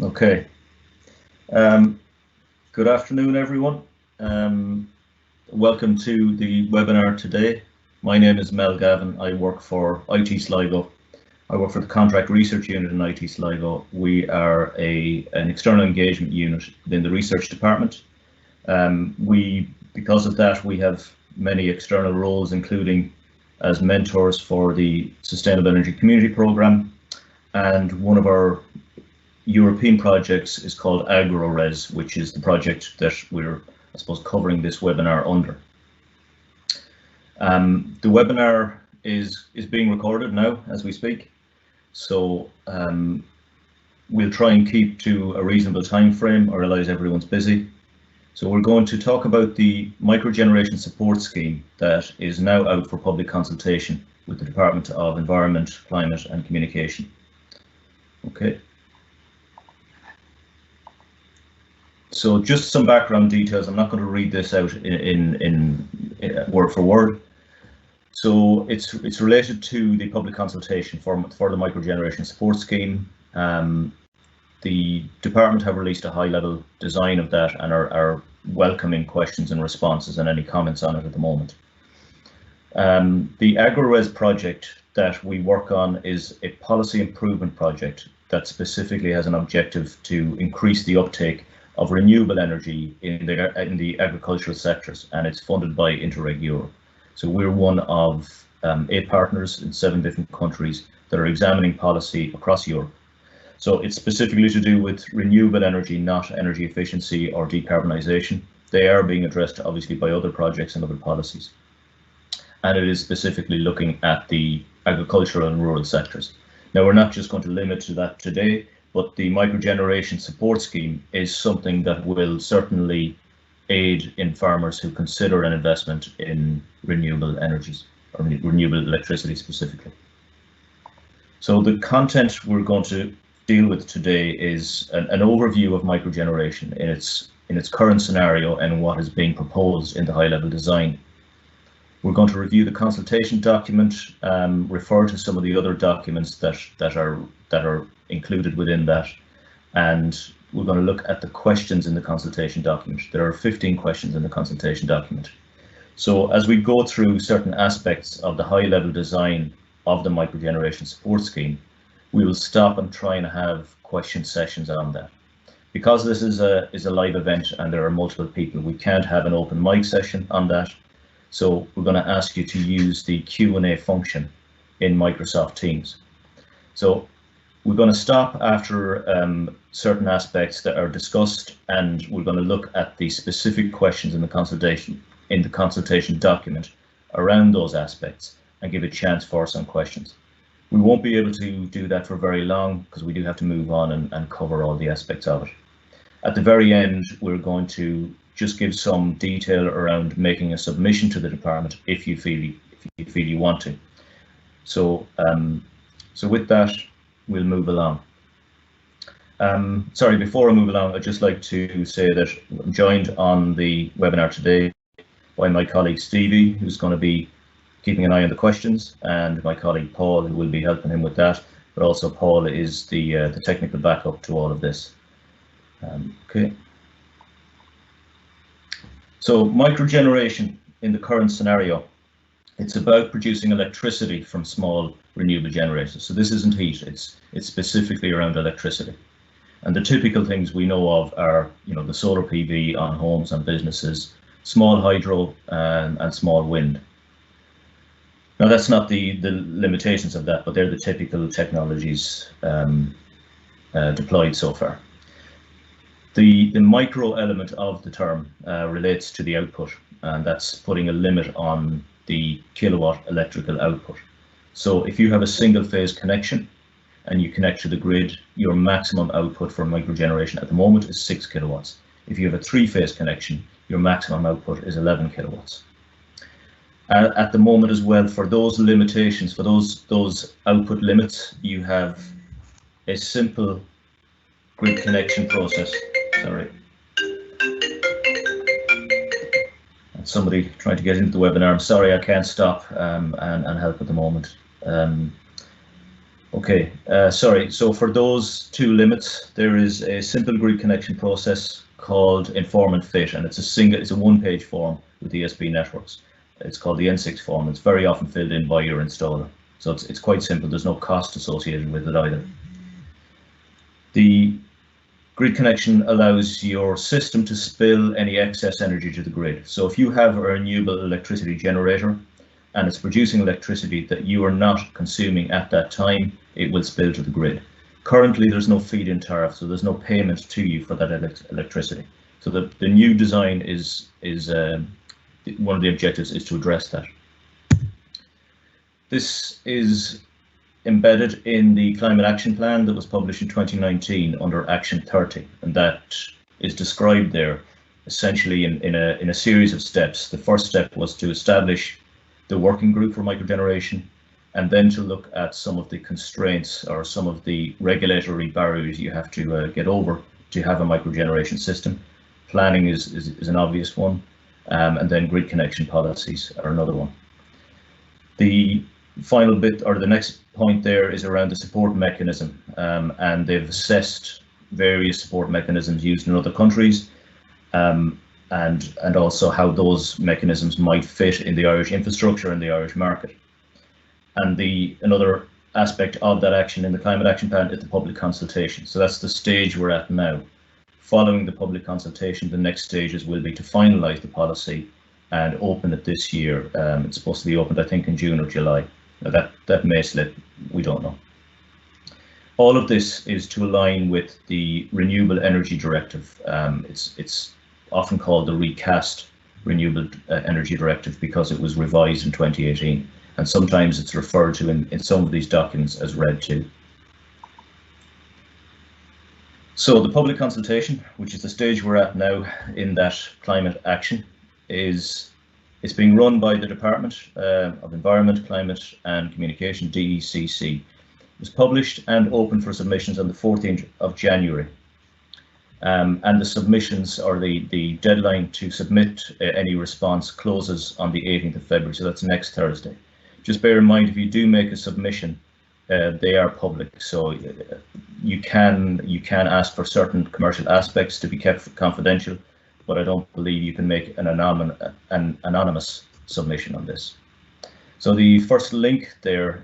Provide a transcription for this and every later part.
Okay. Good afternoon, everyone. Welcome to the webinar today. My name is Mel Gavin. I work for IT Sligo. I work for the Contract Research Unit in IT Sligo. We are an external engagement unit within the research department. Because of that, we have many external roles, including as mentors for the Sustainable Energy Community Programme, and one of our European projects is called AgroRes, which is the project that we're, I suppose, covering this webinar under. The webinar is being recorded now as we speak, so we'll try and keep to a reasonable time frame. I realise everyone's busy. So we're going to talk about the Microgeneration Support Scheme that is now out for public consultation with the Department of Environment, Climate and Communication. Okay. So just some background details. I'm not going to read this out in word for word. So it's related to the public consultation for the Microgeneration Support Scheme. The department have released a high-level design of that and are welcoming questions and responses and any comments on it at the moment. The AgroRes project that we work on is a policy improvement project that specifically has an objective to increase the uptake of renewable energy in the agricultural sectors, and it's funded by Interreg Europe. So we're one of 8 partners in 7 different countries that are examining policy across Europe. So it's specifically to do with renewable energy, not energy efficiency or decarbonisation. They are being addressed obviously by other projects and other policies. And it is specifically looking at the agricultural and rural sectors. Now, we're not just going to limit to that today, but the Microgeneration Support Scheme is something that will certainly aid in farmers who consider an investment in renewable energies, or renewable electricity specifically. So the content we're going to deal with today is an overview of microgeneration in its current scenario and what is being proposed in the high-level design. We're going to review the consultation document, refer to some of the other documents that are included within that, and we're going to look at the questions in the consultation document. There are 15 questions in the consultation document. So as we go through certain aspects of the high-level design of the Microgeneration Support Scheme, we will stop and try and have question sessions on that. Because this is a live event and there are multiple people, we can't have an open mic session on that. So we're going to ask you to use the Q&A function in Microsoft Teams. So we're going to stop after certain aspects that are discussed, and we're going to look at the specific questions in the consultation document around those aspects and give a chance for some questions. We won't be able to do that for very long because we do have to move on and cover all the aspects of it. At the very end, we're going to just give some detail around making a submission to the department if you feel you want to. So with that, we'll move along. Sorry, before I move along, I'd just like to say that I'm joined on the webinar today by my colleague Stevie, who's going to be keeping an eye on the questions, and my colleague Paul, who will be helping him with that. But also Paul is the technical backup to all of this. Okay. So microgeneration in the current scenario, it's about producing electricity from small renewable generators. So this isn't heat, it's specifically around electricity. And the typical things we know of are, the solar PV on homes and businesses, small hydro and small wind. Now that's not the limitations of that, but they're the typical technologies deployed so far. The micro element of the term relates to the output, and that's putting a limit on the kilowatt electrical output. So if you have a single phase connection and you connect to the grid, your maximum output for microgeneration at the moment is 6 kilowatts. If you have a 3-phase connection, your maximum output is 11 kilowatts. At the moment as well, for those limitations, for those output limits, you have a simple grid connection process. Sorry. Somebody trying to get into the webinar. I'm sorry, I can't stop and help at the moment. But Okay, sorry. So for those two limits, there is a simple grid connection process called Inform and Fit, and it's a one-page form with ESB networks. It's called the N6 form. It's very often filled in by your installer. So it's quite simple. There's no cost associated with it either. The grid connection allows your system to spill any excess energy to the grid. So if you have a renewable electricity generator and it's producing electricity that you are not consuming at that time, it will spill to the grid. Currently, there's no feed-in tariff, so there's no payment to you for that electricity. So the new design is one of the objectives is to address that. This is embedded in the Climate Action Plan that was published in 2019 under Action 30, and that is described there essentially in a series of steps. The first step was to establish the working group for microgeneration, and then to look at some of the constraints or some of the regulatory barriers you have to get over to have a microgeneration system. Planning is an obvious one, and then grid connection policies are another one. The final bit, or the next point there, is around the support mechanism, and they've assessed various support mechanisms used in other countries, and also how those mechanisms might fit in the Irish infrastructure and the Irish market. And another aspect of that action in the Climate Action Plan is the public consultation. So that's the stage we're at now. Following the public consultation, the next stages will be to finalise the policy and open it this year. It's supposed to be opened, I think, in June or July. Now that may slip, we don't know. All of this is to align with the Renewable Energy Directive. It's often called the recast Renewable Energy Directive because it was revised in 2018, and sometimes it's referred to in some of these documents as RED 2. So the public consultation, which is the stage we're at now in that climate action, it's being run by the Department of Environment, Climate and Communication, DECC. It was published and open for submissions on the 14th of January. And the submissions, or the deadline to submit any response, closes on the 18th of February, so that's next Thursday. Just bear in mind, if you do make a submission, they are public, so you can ask for certain commercial aspects to be kept confidential, but I don't believe you can make an anonymous submission on this. So the first link there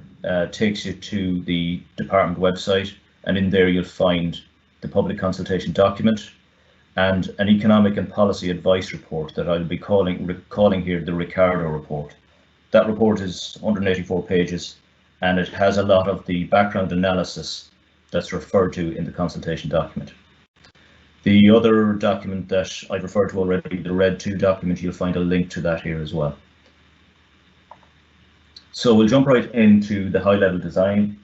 takes you to the department website, and in there you'll find the public consultation document and an economic and policy advice report that I'll be calling here the Ricardo report. That report is 184 pages, and it has a lot of the background analysis that's referred to in the consultation document. The other document that I've referred to already, the RED 2 document, you'll find a link to that here as well. So we'll jump right into the high-level design.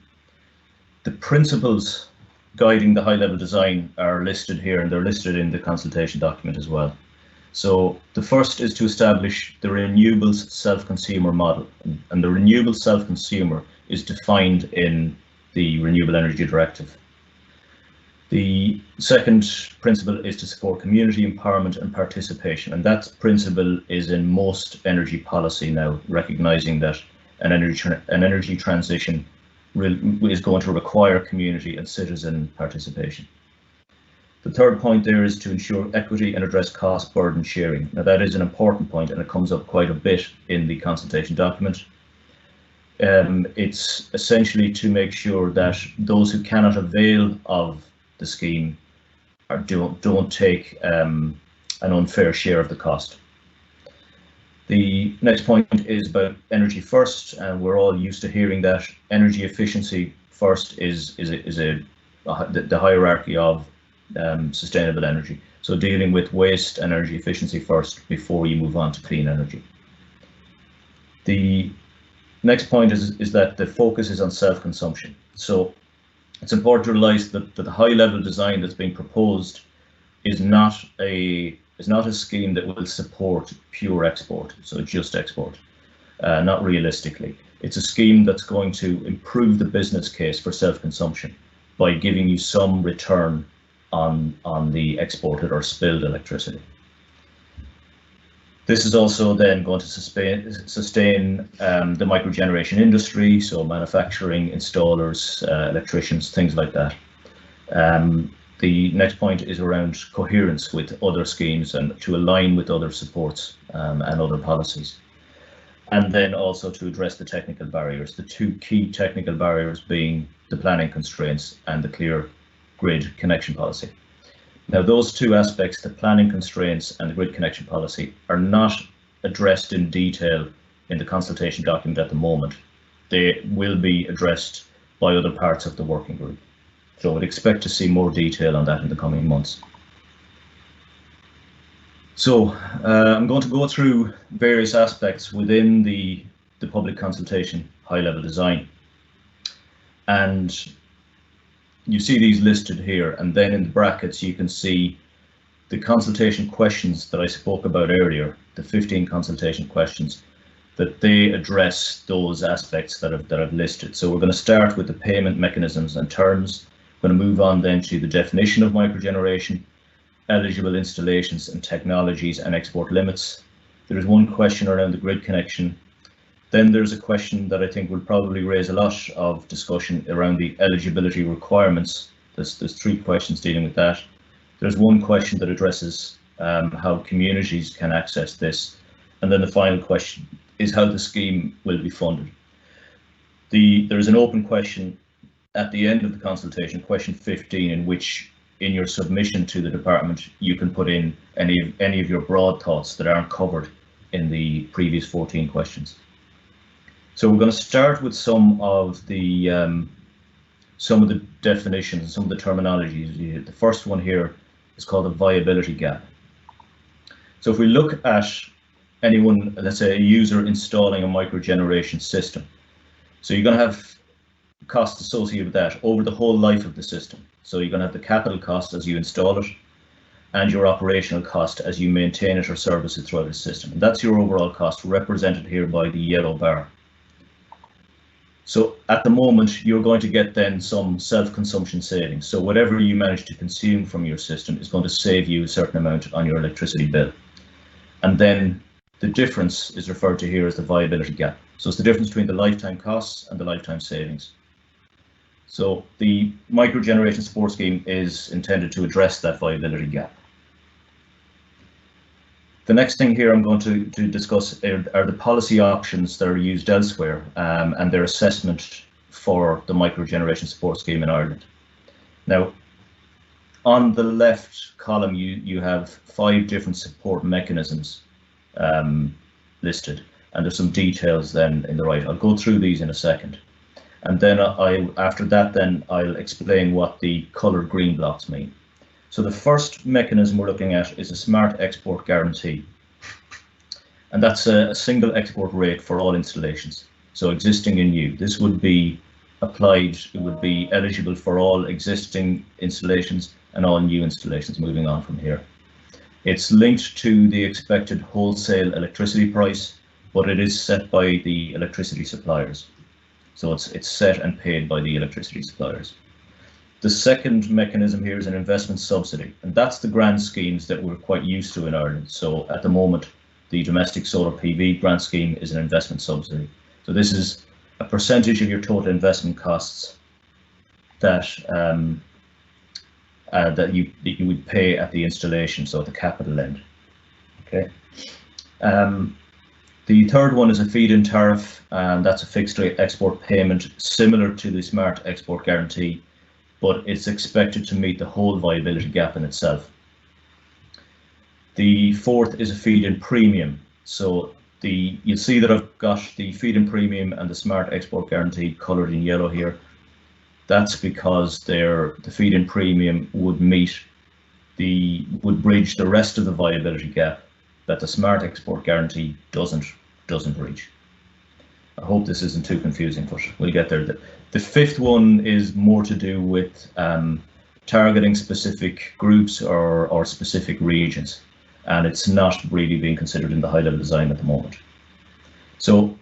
The principles guiding the high-level design are listed here, and they're listed in the consultation document as well. So the first is to establish the renewables self-consumer model, and the renewable self-consumer is defined in the Renewable Energy Directive. The second principle is to support community empowerment and participation, and that principle is in most energy policy now, recognizing that an energy transition is going to require community and citizen participation. The third point there is to ensure equity and address cost burden sharing. Now that is an important point, and it comes up quite a bit in the consultation document. It's essentially to make sure that those who cannot avail of the scheme don't take an unfair share of the cost. The next point is about energy first, and we're all used to hearing that energy efficiency first is the hierarchy of sustainable energy. So dealing with waste and energy efficiency first before you move on to clean energy. The next point is that the focus is on self-consumption. So it's important to realize that the high-level design that's being proposed is not a scheme that will support pure export, so just export, not realistically. It's a scheme that's going to improve the business case for self-consumption by giving you some return on the exported or spilled electricity. This is also then going to sustain the microgeneration industry, so manufacturing, installers, electricians, things like that. The next point is around coherence with other schemes and to align with other supports and other policies. And then also to address the technical barriers, the two key technical barriers being the planning constraints and the clear grid connection policy. Now, those two aspects, the planning constraints and the grid connection policy, are not addressed in detail in the consultation document at the moment. They will be addressed by other parts of the working group. So I would expect to see more detail on that in the coming months. So I'm going to go through various aspects within the public consultation high-level design. And you see these listed here, and then in the brackets you can see the consultation questions that I spoke about earlier, the 15 consultation questions, that they address those aspects that I've listed. So we're going to start with the payment mechanisms and terms. We're going to move on then to the definition of microgeneration, eligible installations and technologies and export limits. There is one question around the grid connection. Then there's a question that I think will probably raise a lot of discussion around the eligibility requirements. There's 3 questions dealing with that. There's one question that addresses how communities can access this. And then the final question is how the scheme will be funded. There is an open question at the end of the consultation, question 15, in which in your submission to the department, you can put in any of your broad thoughts that aren't covered in the previous 14 questions. So we're going to start with some of the definitions, some of the terminologies. The first one here is called the viability gap. So if we look at anyone, let's say a user installing a microgeneration system, so you're going to have costs associated with that over the whole life of the system. So you're going to have the capital cost as you install it, and your operational cost as you maintain it or service it throughout the system. And that's your overall cost, represented here by the yellow bar. So at the moment, you're going to get then some self-consumption savings. So whatever you manage to consume from your system is going to save you a certain amount on your electricity bill. And then the difference is referred to here as the viability gap. So it's the difference between the lifetime costs and the lifetime savings. So the microgeneration support scheme is intended to address that viability gap. The next thing here I'm going to discuss are the policy options that are used elsewhere and their assessment for the microgeneration support scheme in Ireland. Now, on the left column, you have 5 different support mechanisms listed, and there's some details then in the right. I'll go through these in a second. And then after that, then I'll explain what the coloured green blocks mean. So the first mechanism we're looking at is a smart export guarantee. And that's a single export rate for all installations. So existing and new. This would be applied, it would be eligible for all existing installations and all new installations moving on from here. It's linked to the expected wholesale electricity price, but it is set by the electricity suppliers. So it's set and paid by the electricity suppliers. The second mechanism here is an investment subsidy, and that's the grant schemes that we're quite used to in Ireland. So at the moment, the domestic solar PV grant scheme is an investment subsidy. So this is a percentage of your total investment costs that that you would pay at the installation, so at the capital end. Okay. The third one is a feed-in tariff, and that's a fixed rate export payment similar to the smart export guarantee, but it's expected to meet the whole viability gap in itself. The fourth is a feed-in premium. So you'll see that I've got the feed-in premium and the smart export guarantee coloured in yellow here. That's because the feed-in premium would bridge the rest of the viability gap that the smart export guarantee doesn't reach. I hope this isn't too confusing, but we'll get there. The fifth one is more to do with targeting specific groups or specific regions, and it's not really being considered in the high-level design at the moment. So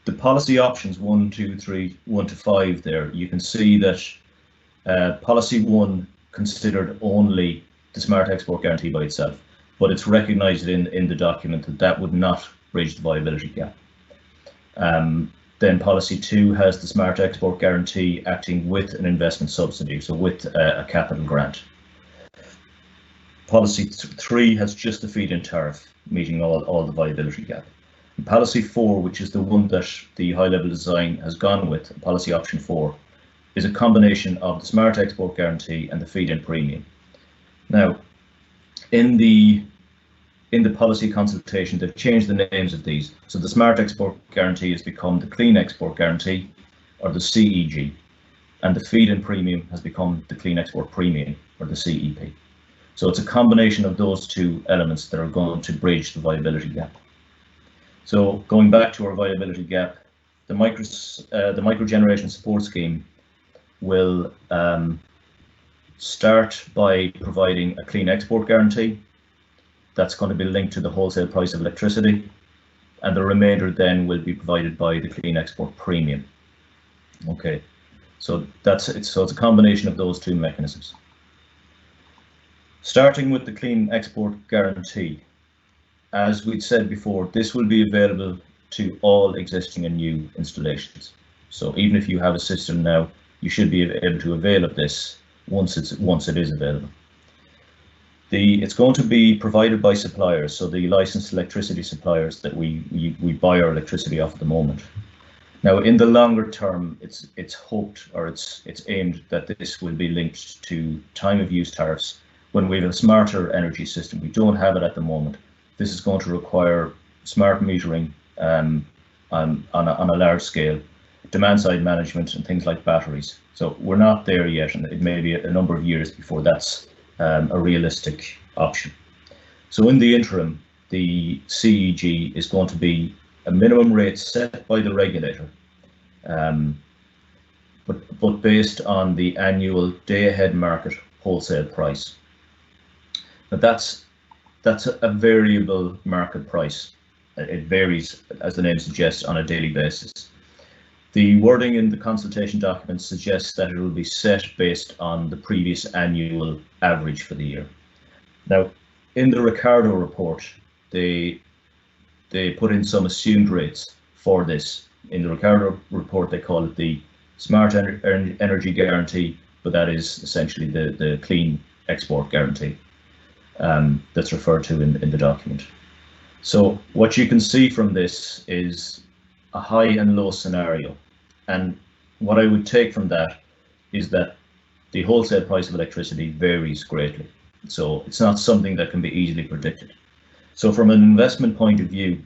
the policy options 1, 2, 3, 1 to 5 there, you can see that policy 1 considered only the smart export guarantee by itself. but it's recognised in the document that that would not bridge the viability gap. Then policy 2 has the Smart Export Guarantee acting with an investment subsidy, so with a capital grant. Policy 3 has just the feed-in tariff, meeting all the viability gap. And policy 4, which is the one that the high-level design has gone with, policy option 4, is a combination of the Smart Export Guarantee and the feed-in premium. Now, in the policy consultation, they've changed the names of these. So the Smart Export Guarantee has become the Clean Export Guarantee, or the CEG, and the feed-in premium has become the Clean Export Premium, or the CEP. So it's a combination of those two elements that are going to bridge the viability gap. So going back to our viability gap, the Microgeneration Support Scheme will start by providing a Clean Export Guarantee. That's going to be linked to the wholesale price of electricity, and the remainder then will be provided by the Clean Export Premium. Okay, so it's a combination of those two mechanisms. Starting with the Clean Export Guarantee, as we'd said before, this will be available to all existing and new installations. So even if you have a system now, you should be able to avail of this once it is available. It's going to be provided by suppliers, so the licensed electricity suppliers that we buy our electricity off at the moment. Now, in the longer term, it's hoped, or it's aimed that this will be linked to time of use tariffs when we have a smarter energy system. We don't have it at the moment. This is going to require smart metering on a large scale, demand side management and things like batteries. So we're not there yet, and it may be a number of years before that's a realistic option. So in the interim, the CEG is going to be a minimum rate set by the regulator, but based on the annual day-ahead market wholesale price. Now that's a variable market price. It varies, as the name suggests, on a daily basis. The wording in the consultation document suggests that it will be set based on the previous annual average for the year. Now, in the Ricardo report, they put in some assumed rates for this. In the Ricardo report, they call it the Smart Energy Guarantee, but that is essentially the Clean Export Guarantee that's referred to in the document. So what you can see from this is a high and low scenario, and what I would take from that is that the wholesale price of electricity varies greatly, so it's not something that can be easily predicted. So from an investment point of view,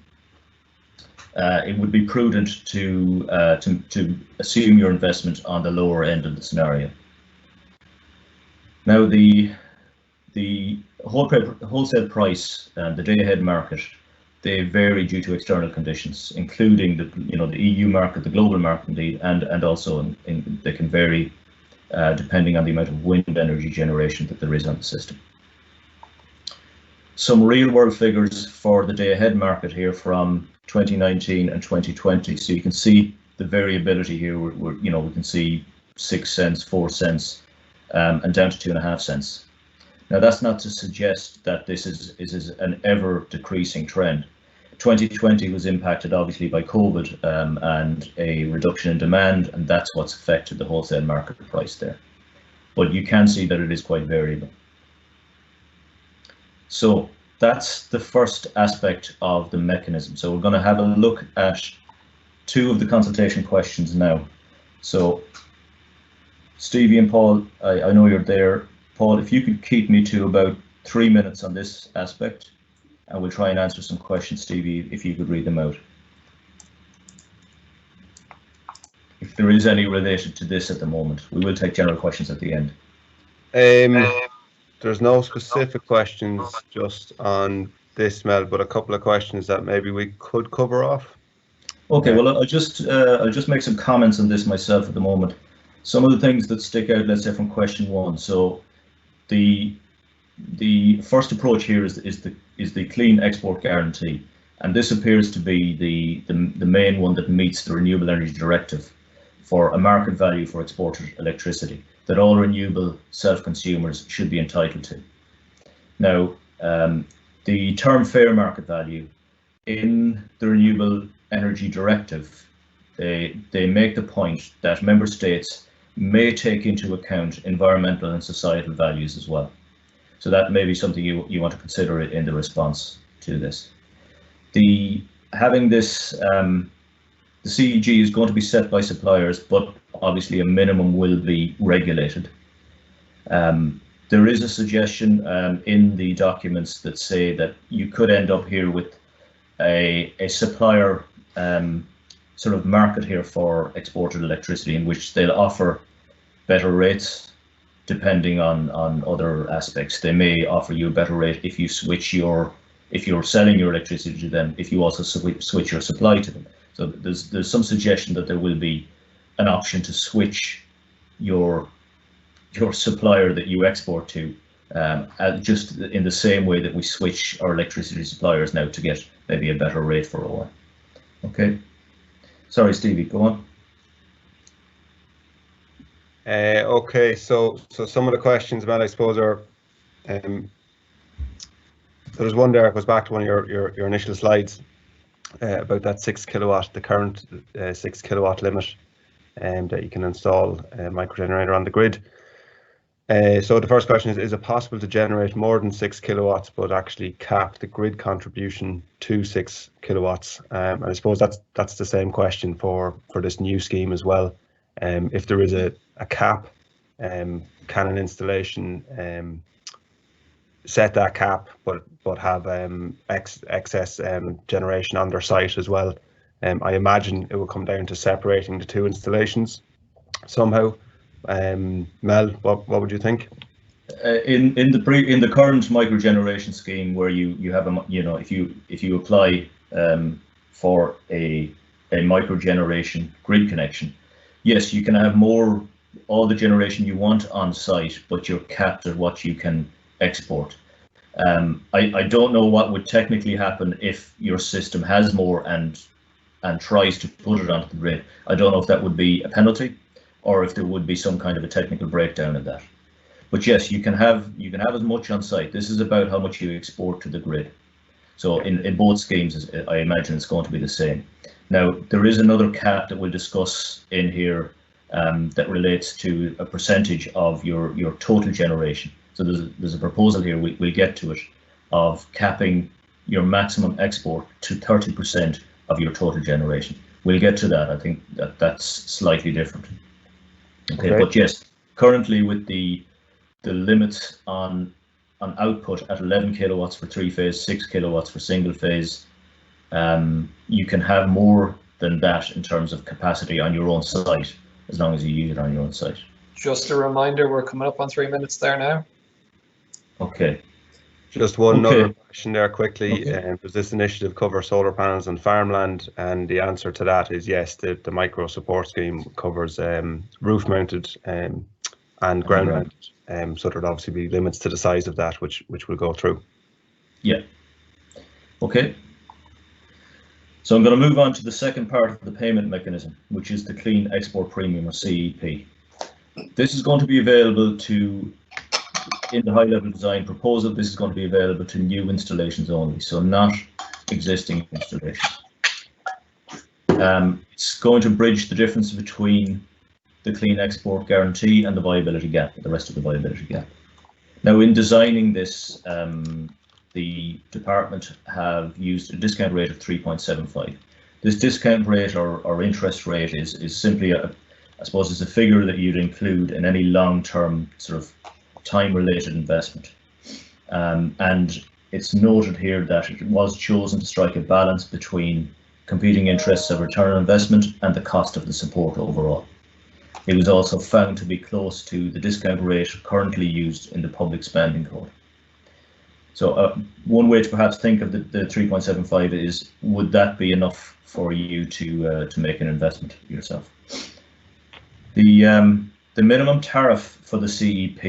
it would be prudent to assume your investment on the lower end of the scenario. Now the wholesale price and the day-ahead market, they vary due to external conditions, including the EU market, the global market indeed, and also they can vary depending on the amount of wind energy generation that there is on the system. Some real-world figures for the day-ahead market here from 2019 and 2020. So you can see the variability here. We can see 6 cents, 4 cents, and down to 2.5 cents. Now that's not to suggest that this is an ever decreasing trend. 2020 was impacted obviously by COVID and a reduction in demand, and that's what's affected the wholesale market price there. But you can see that it is quite variable. So that's the first aspect of the mechanism. So we're going to have a look at two of the consultation questions now. So Stevie and Paul, I know you're there. Paul, if you could keep me to about 3 minutes on this aspect, and we'll try and answer some questions. Stevie, if you could read them out. If there is any related to this at the moment, we will take general questions at the end. There's no specific questions just on this, Mel, but a couple of questions that maybe we could cover off. Okay, well, I'll just make some comments on this myself at the moment. Some of the things that stick out, let's say, from question 1. So the first approach here is the Clean Export Guarantee, and this appears to be the main one that meets the Renewable Energy Directive for a market value for exported electricity that all renewable self-consumers should be entitled to. Now, the term fair market value in the Renewable Energy Directive, they make the point that member states may take into account environmental and societal values as well. So that may be something you want to consider in the response to this. Having this, the CEG is going to be set by suppliers, but obviously a minimum will be regulated. There is a suggestion in the documents that say that you could end up here with a supplier sort of market here for exported electricity, in which they'll offer better rates depending on other aspects. They may offer you a better rate if you switch if you're selling your electricity to them, if you also switch your supply to them. So there's some suggestion that there will be an option to switch your supplier that you export to, just in the same way that we switch our electricity suppliers now to get maybe a better rate for a while. Okay. Sorry, Stevie, go on. Okay, so some of the questions, Matt, I suppose are, there's one there, it goes back to one of your initial slides about that 6 kilowatt, the current 6 kilowatt limit that you can install a microgenerator on the grid. So the first question is it possible to generate more than 6 kilowatts but actually cap the grid contribution to 6 kilowatts? And I suppose that's the same question for this new scheme as well. If there is a cap, can an installation set that cap but have excess generation on their site as well? I imagine it will come down to separating the two installations somehow. Mel, what would you think? In the current microgeneration scheme, where you have if you apply for a microgeneration grid connection, yes, you can have all the generation you want on site, but you're capped at what you can export. I don't know what would technically happen if your system has more and tries to put it onto the grid. I don't know if that would be a penalty, or if there would be some kind of a technical breakdown in that. But yes, you can have as much on site. This is about how much you export to the grid. So in both schemes, I imagine it's going to be the same. Now, there is another cap that we'll discuss in here that relates to a percentage of your total generation. So there's a proposal here, we'll get to it, of capping your maximum export to 30% of your total generation. We'll get to that. I think that's slightly different. Okay, but yes, currently with the limits on output at 11 kilowatts for 3-phase, 6 kilowatts for single phase, you can have more than that in terms of capacity on your own site, as long as you use it on your own site. Just a reminder, we're coming up on 3 minutes there now. Okay. Just one other question there quickly. Okay. Does this initiative cover solar panels on farmland? And the answer to that is yes. The micro support scheme covers roof mounted and ground mounted. So there'd obviously be limits to the size of that, which we'll go through. Yeah. Okay. So I'm going to move on to the second part of the payment mechanism, which is the Clean Export Premium, or CEP. This is going to be available in the high-level design proposal, this is going to be available to new installations only, so not existing installations. It's going to bridge the difference between the Clean Export Guarantee and the Viability Gap, the rest of the Viability Gap. Now, in designing this, the department have used a discount rate of 3.75. This discount rate or interest rate is simply, I suppose, it's a figure that you'd include in any long-term sort of time-related investment. And it's noted here that it was chosen to strike a balance between competing interests of return on investment and the cost of the support overall. It was also found to be close to the discount rate currently used in the Public Spending Code. So one way to perhaps think of the 3.75 is, would that be enough for you to make an investment yourself? The minimum tariff for the CEP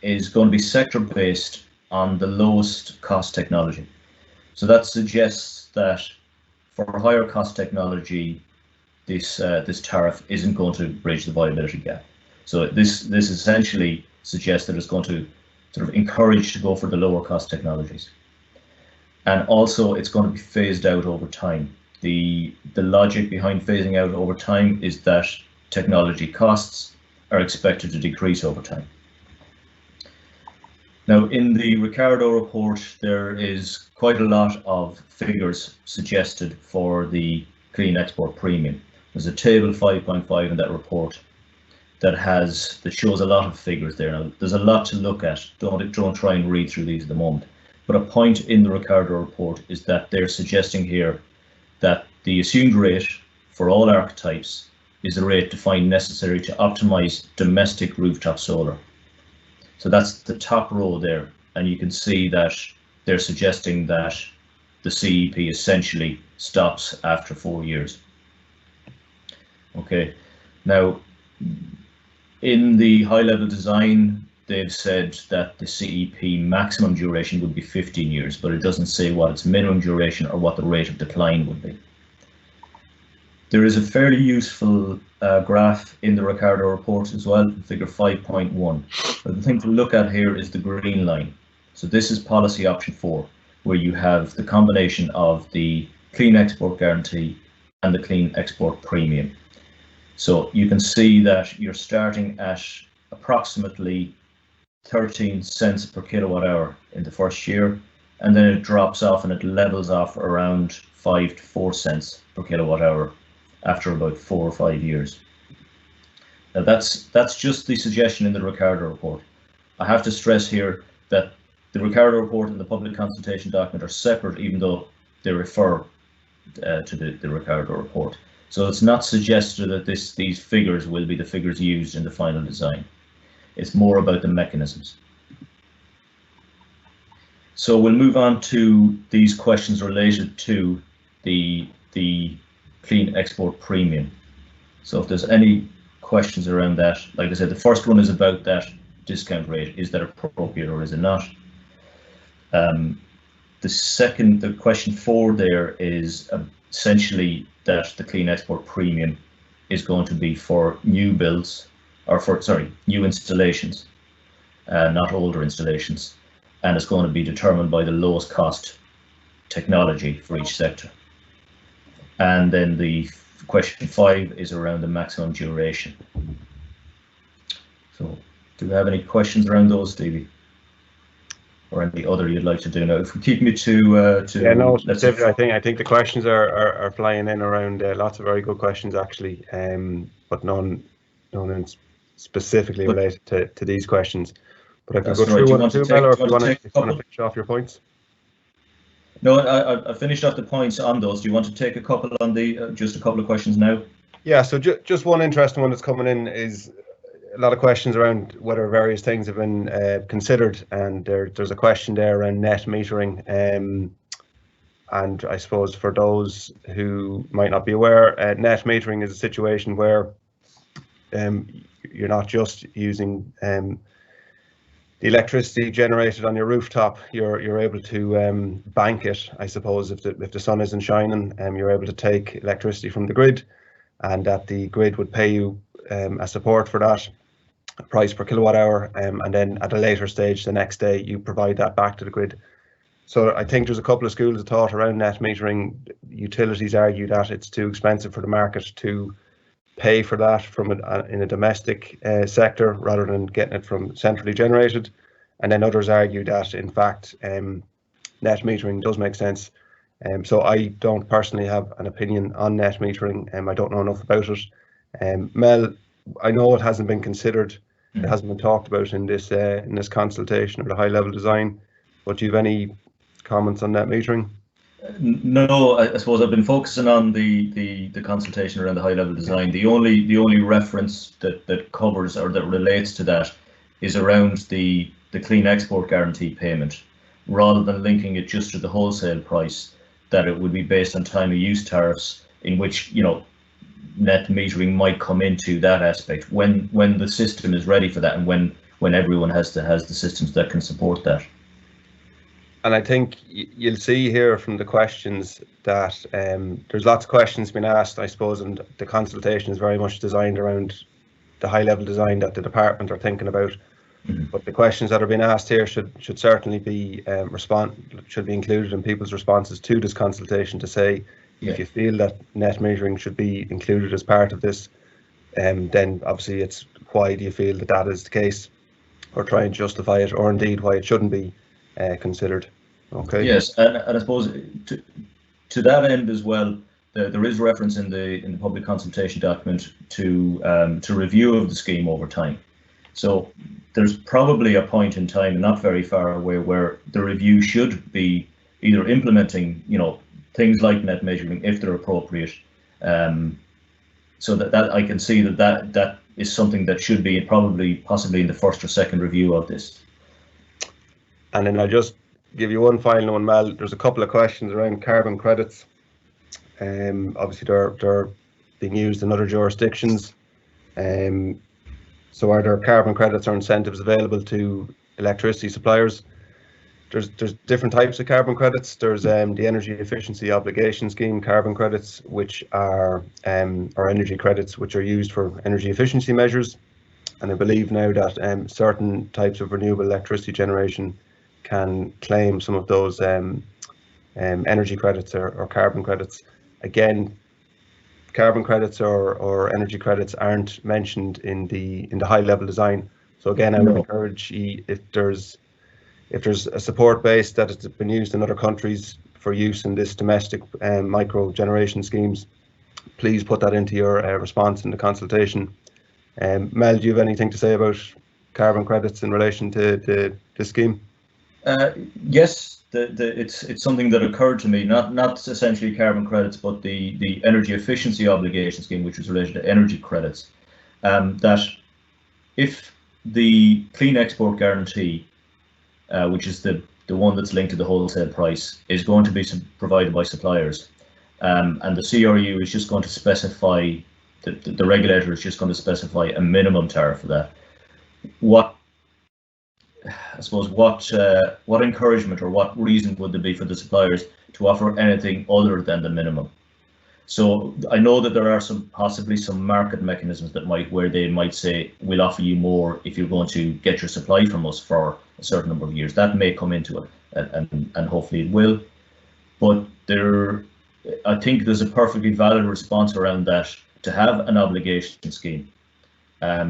is going to be sector-based on the lowest cost technology. So that suggests that for higher cost technology, this tariff isn't going to bridge the viability gap. So this essentially suggests that it's going to sort of encouraged to go for the lower cost technologies. And also it's going to be phased out over time. The logic behind phasing out over time is that technology costs are expected to decrease over time. Now, in the Ricardo report, there is quite a lot of figures suggested for the clean export premium. There's a table 5.5 in that report that shows a lot of figures there. Now, there's a lot to look at. Don't try and read through these at the moment. But a point in the Ricardo report is that they're suggesting here that the assumed rate for all archetypes is the rate defined necessary to optimize domestic rooftop solar. So that's the top row there, and you can see that they're suggesting that the CEP essentially stops after 4 years. Okay, now in the high-level design, they've said that the CEP maximum duration would be 15 years, but it doesn't say what its minimum duration or what the rate of decline would be. There is a fairly useful graph in the Ricardo report as well, figure 5.1. But the thing to look at here is the green line. So this is policy option 4, where you have the combination of the clean export guarantee and the clean export premium. So you can see that you're starting at approximately 13 cents per kilowatt hour in the first year, and then it drops off and it levels off around 5 to 4 cents per kilowatt hour after about 4 or 5 years. Now that's just the suggestion in the Ricardo report. I have to stress here that the Ricardo report and the public consultation document are separate, even though they refer to the Ricardo report. So it's not suggested that these figures will be the figures used in the final design. It's more about the mechanisms. So we'll move on to these questions related to the clean export premium. So if there's any questions around that, like I said, the first one is about that discount rate. Is that appropriate or is it not? The question 4 there is essentially that the clean export premium is going to be for new builds, or new installations, not older installations, and it's going to be determined by the lowest cost technology for each sector. And then the question 5 is around the maximum duration. So do we have any questions around those, Stevie? Or any other you'd like to do now? If we keep me to yeah, no, specifically, I think the questions are flying in around lots of very good questions actually, but none specifically related to these questions. But I can go through one or two, Mel, or if you want to finish off your points. No, I finished off the points on those. Do you want to take a couple on the just a couple of questions now? Yeah, so just one interesting one that's coming in is a lot of questions around whether various things have been considered, and there's a question there around net metering. And I suppose for those who might not be aware, net metering is a situation where you're not just using the electricity generated on your rooftop, you're able to bank it. I suppose if the sun isn't shining, you're able to take electricity from the grid, and that the grid would pay you a support for that price per kilowatt hour, and then at a later stage the next day you provide that back to the grid. So I think there's a couple of schools of thought around net metering. Utilities argue that it's too expensive for the market to pay for that from in a domestic sector rather than getting it from centrally generated, and then others argue that in fact net metering does make sense. So I don't personally have an opinion on net metering, I don't know enough about it. Mel, I know it hasn't been considered, it hasn't been talked about in this consultation or the high level design, but do you have any comments on net metering? No, I suppose I've been focusing on the consultation around the high level design. The only reference that covers or that relates to that is around the clean export guarantee payment, rather than linking it just to the wholesale price, that it would be based on time of use tariffs, in which, you know, net metering might come into that aspect when the system is ready for that, and when everyone has the systems that can support that. And I think you'll see here from the questions that there's lots of questions being asked, I suppose, and the consultation is very much designed around the high level design that the department are thinking about. But the questions that are being asked here should certainly be should be included in people's responses to this consultation to say if you feel that net metering should be included as part of this, then obviously it's why do you feel that that is the case, or try and justify it, or indeed why it shouldn't be considered. Okay. Yes, and I suppose to that end as well, there is reference in the public consultation document to review of the scheme over time. So there's probably a point in time, not very far away, where the review should be either implementing, things like net metering if they're appropriate. So that I can see that is something that should be possibly in the first or second review of this. And then I'll just give you one final one, Mel. There's a couple of questions around carbon credits. Obviously they're being used in other jurisdictions. So are there carbon credits or incentives available to electricity suppliers? There's different types of carbon credits. There's the Energy Efficiency Obligation Scheme carbon credits, which are or energy credits, which are used for energy efficiency measures. And I believe now that certain types of renewable electricity generation can claim some of those energy credits or carbon credits. Again, carbon credits or energy credits aren't mentioned in the high level design. So again, I would encourage you, if there's a support base that has been used in other countries for use in this domestic micro generation schemes, please put that into your response in the consultation. Mel, do you have anything to say about carbon credits in relation to the scheme? Yes. It's something that occurred to me, not essentially carbon credits, but the energy efficiency obligation scheme, which was related to energy credits. That if the clean export guarantee, which is the one that's linked to the wholesale price, is going to be provided by suppliers, and the CRU is just going to specify, the regulator is just going to specify a minimum tariff for that. What encouragement or what reason would there be for the suppliers to offer anything other than the minimum? So I know that there are possibly some market mechanisms where they might say, we'll offer you more if you're going to get your supply from us for a certain number of years. That may come into it, and hopefully it will. But I think there's a perfectly valid response around that, to have an obligation scheme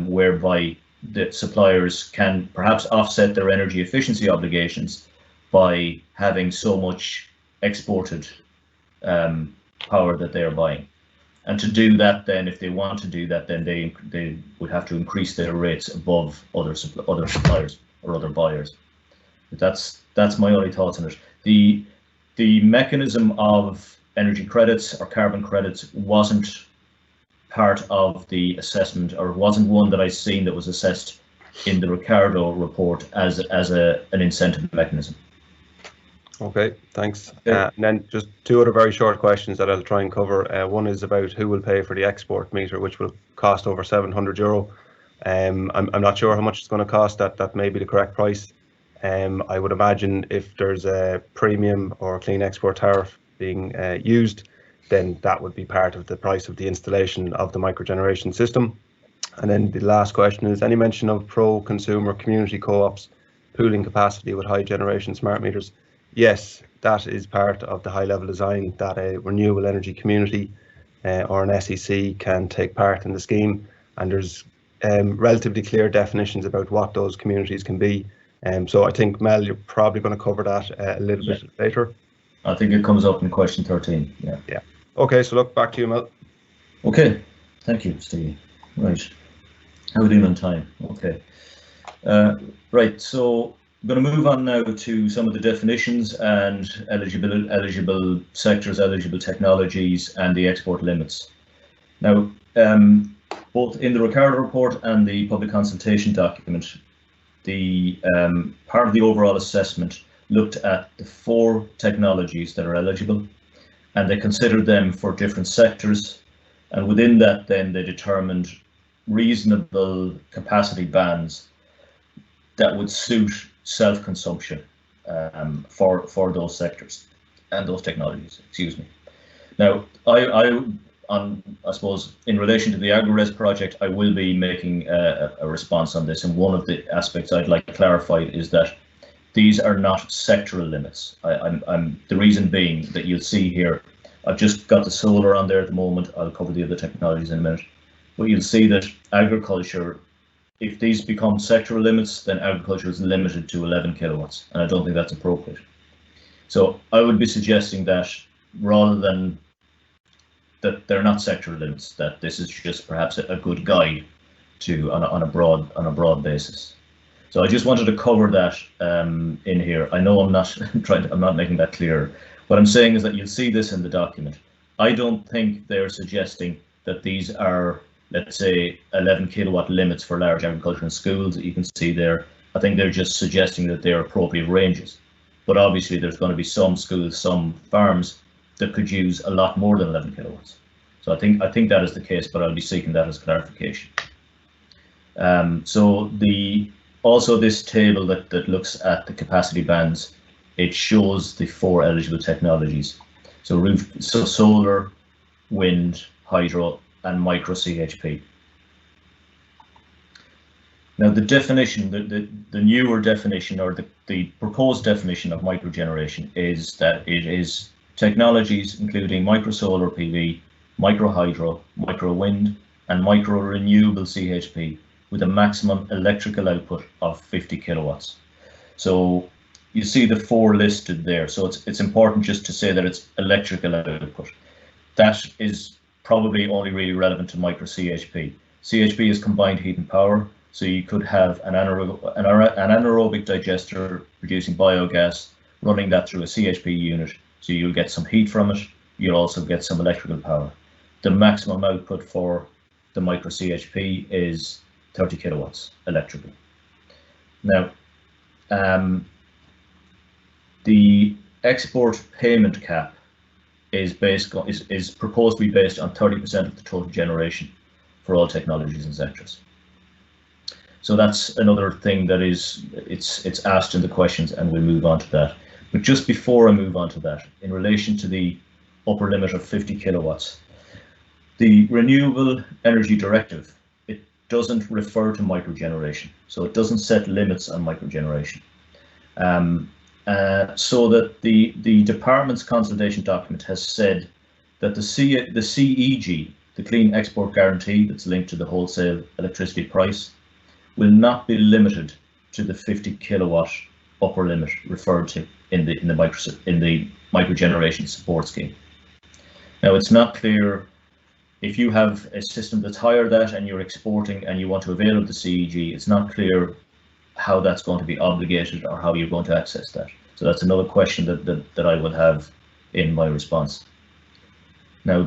whereby the suppliers can perhaps offset their energy efficiency obligations by having so much exported power that they are buying. And to do that, then, if they want to do that, then they would have to increase their rates above other suppliers or other buyers. But that's my only thoughts on it. The mechanism of energy credits or carbon credits wasn't part of the assessment, or wasn't one that I've seen that was assessed in the Ricardo report as an incentive mechanism. Okay, thanks. And then just two other very short questions that I'll try and cover. One is about who will pay for the export meter, which will cost over €700. I'm not sure how much it's going to cost. That may be the correct price. I would imagine if there's a premium or a clean export tariff being used, then that would be part of the price of the installation of the microgeneration system. And then the last question is, any mention of pro-consumer community co-ops pooling capacity with high generation smart meters? Yes, that is part of the high level design, that a renewable energy community or an SEC can take part in the scheme, and there's relatively clear definitions about what those communities can be. So I think, Mel, you're probably going to cover that a little bit later. I think it comes up in question 13. Yeah. Okay, so look, back to you, Mel. Okay, thank you, Steve. Right, how are we doing on time? Okay, right, so I'm going to move on now to some of the definitions and eligible sectors, eligible technologies, and the export limits. Now, both in the Ricardo report and the public consultation document, the part of the overall assessment looked at the 4 technologies that are eligible, and they considered them for different sectors, and within that then they determined reasonable capacity bands that would suit self-consumption for those sectors and those technologies, excuse me. Now, I suppose, in relation to the AgriRes project, I will be making a response on this. And one of the aspects I'd like to clarify is that these are not sectoral limits. The reason being that you'll see here, I've just got the solar on there at the moment. I'll cover the other technologies in a minute. But you'll see that agriculture, if these become sectoral limits, then agriculture is limited to 11 kilowatts. And I don't think that's appropriate. So I would be suggesting that rather than that they're not sectoral limits, that this is just perhaps a good guide to on a broad basis. So I just wanted to cover that in here. I know I'm not making that clear. What I'm saying is that you'll see this in the document. I don't think they're suggesting that these are, let's say, 11 kilowatt limits for large agricultural schools that you can see there. I think they're just suggesting that they're appropriate ranges. But obviously there's going to be some schools, some farms that could use a lot more than 11 kilowatts. So I think that is the case, but I'll be seeking that as clarification. So also this table that looks at the capacity bands, it shows the 4 eligible technologies. So solar, wind, hydro, and micro CHP. Now the definition, the newer definition, or the proposed definition of microgeneration is that it is technologies including micro solar PV, micro hydro, micro wind, and micro renewable CHP with a maximum electrical output of 50 kilowatts. So you see the 4 listed there. So it's important just to say that it's electrical output. That is probably only really relevant to micro CHP. CHP is combined heat and power. So you could have an anaerobic digester producing biogas, running that through a CHP unit. So you'll get some heat from it. You'll also get some electrical power. The maximum output for the micro CHP is 30 kilowatts electrical. Now, the export payment cap is proposed to be based on 30% of the total generation for all technologies and sectors. So that's another thing that it's asked in the questions, and we'll move on to that. But just before I move on to that, in relation to the upper limit of 50 kilowatts, the Renewable Energy Directive, it doesn't refer to microgeneration, so it doesn't set limits on microgeneration. So that the department's consultation document has said that the CEG, the Clean Export Guarantee that's linked to the wholesale electricity price, will not be limited to the 50 kilowatt upper limit referred to in the microgeneration support scheme. Now it's not clear if you have a system that's higher than that and you're exporting and you want to avail of the CEG, it's not clear how that's going to be obligated or how you're going to access that. So that's another question that I would have in my response. Now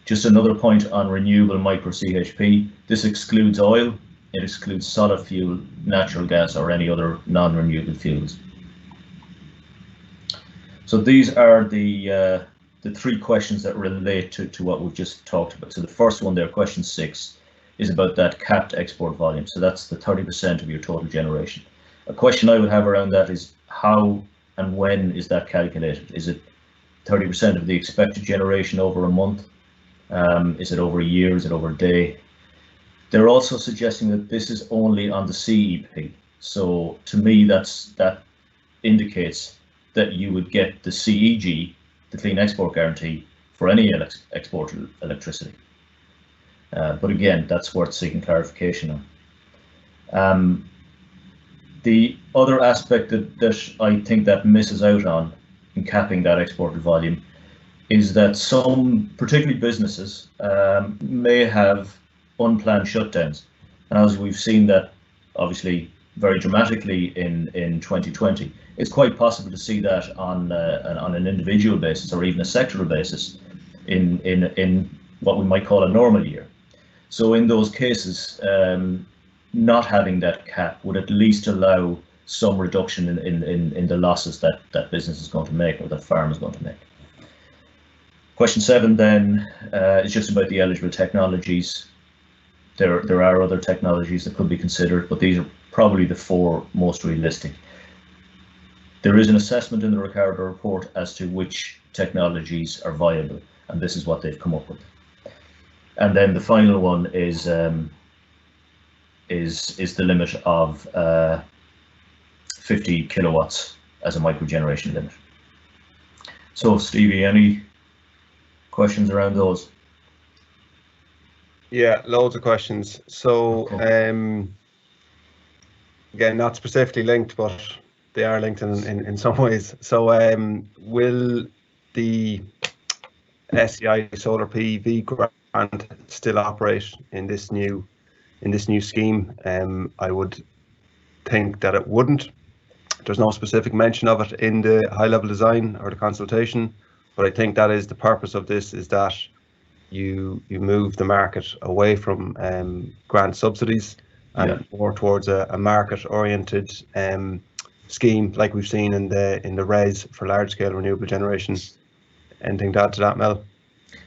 just another point on renewable micro CHP, this excludes oil. It excludes solid fuel, natural gas, or any other non-renewable fuels. So these are the 3 questions that relate to what we've just talked about. So the first one there, question 6, is about that capped export volume. So that's the 30% of your total generation. A question I would have around that is how and when is that calculated? Is it 30% of the expected generation over a month? Is it over a year? Is it over a day? They're also suggesting that this is only on the CEP. So to me, that indicates that you would get the CEG, the Clean Export Guarantee, for any exported electricity. But again, that's worth seeking clarification on. The other aspect that I think that misses out on in capping that exported volume is that some, particularly businesses, may have unplanned shutdowns, and as we've seen that obviously very dramatically in 2020, it's quite possible to see that on an individual basis or even a sectoral basis in what we might call a normal year. So in those cases, not having that cap would at least allow some reduction in the losses that business is going to make or that farm is going to make. Question 7 then is just about the eligible technologies. There are other technologies that could be considered, but these are probably the 4 most realistic. There is an assessment in the Ricardo report as to which technologies are viable, and this is what they've come up with. And then the final one is the limit of 50 kilowatts as a microgeneration limit. So Stevie, any questions around those? Yeah, loads of questions. So Okay. again, not specifically linked, but they are linked in some ways. So will the SEI solar PV grant still operate in this new scheme? I would think that it wouldn't. There's no specific mention of it in the high-level design or the consultation, but I think that is the purpose of this, is that you move the market away from grant subsidies and more towards a market-oriented scheme like we've seen in the RES for large-scale renewable generation. Anything to add to that, Mel?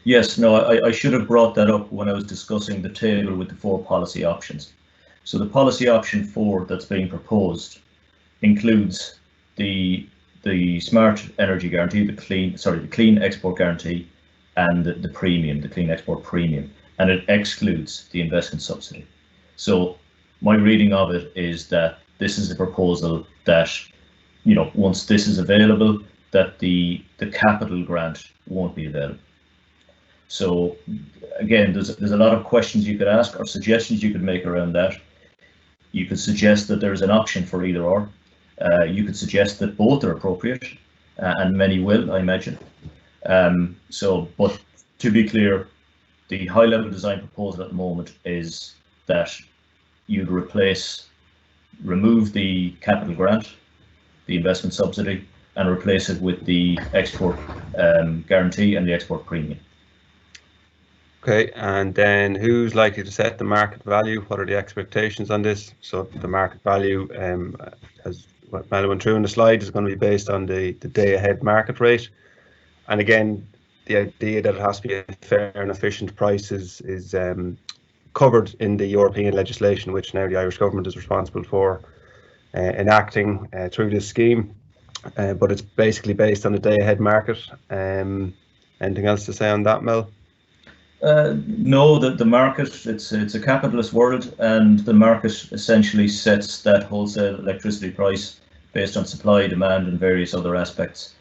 Yes, no, I should have brought that up when I was discussing the table with the 4 policy options. So the policy option 4 that's being proposed includes the smart energy guarantee, the clean export guarantee, and the premium, the clean export premium, and it excludes the investment subsidy. So my reading of it is that this is a proposal that, you know, once this is available, that the capital grant won't be available. So again, there's a lot of questions you could ask or suggestions you could make around that. You could suggest that there's an option for either or. You could suggest that both are appropriate, and many will, I imagine. But to be clear, the high-level design proposal at the moment is that you'd remove the capital grant, the investment subsidy, and replace it with the export guarantee and the export premium. Okay, and then who's likely to set the market value? What are the expectations on this? So the market value, as what Mel went through in the slide, is going to be based on the day-ahead market rate. And again, the idea that it has to be a fair and efficient price is covered in the European legislation, which now the Irish government is responsible for enacting through this scheme. But it's basically based on the day-ahead market. Anything else to say on that, Mel? No, the market, it's a capitalist world, and the market essentially sets that wholesale electricity price based on supply, demand, and various other aspects.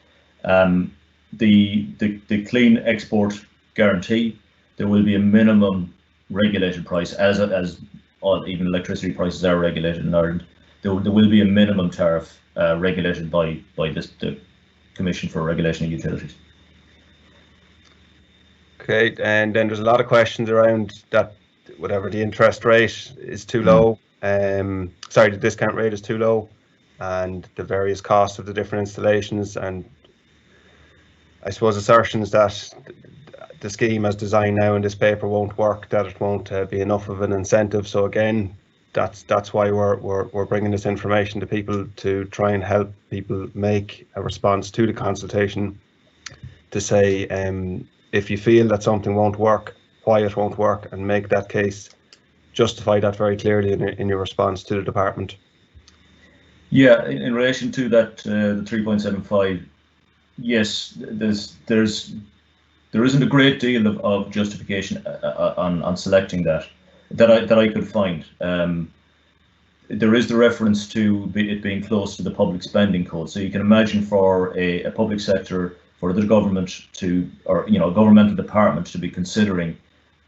The clean export guarantee, there will be a minimum regulated price, as all even electricity prices are regulated in Ireland. There will be a minimum tariff regulated by the Commission for Regulation of Utilities. Okay, and then there's a lot of questions around that, whatever the interest rate is too low, the discount rate is too low, and the various costs of the different installations, and I suppose assertions that the scheme as designed now in this paper won't work, that it won't be enough of an incentive. So again, that's why we're bringing this information to people, to try and help people make a response to the consultation, to say if you feel that something won't work, why it won't work, and make that case, justify that very clearly in your response to the department. Yeah, in relation to that, the 3.75, yes, there isn't a great deal of justification on selecting that I could find. There is the reference to it being close to the public spending code, so you can imagine for a public sector, for the government or a governmental department to be considering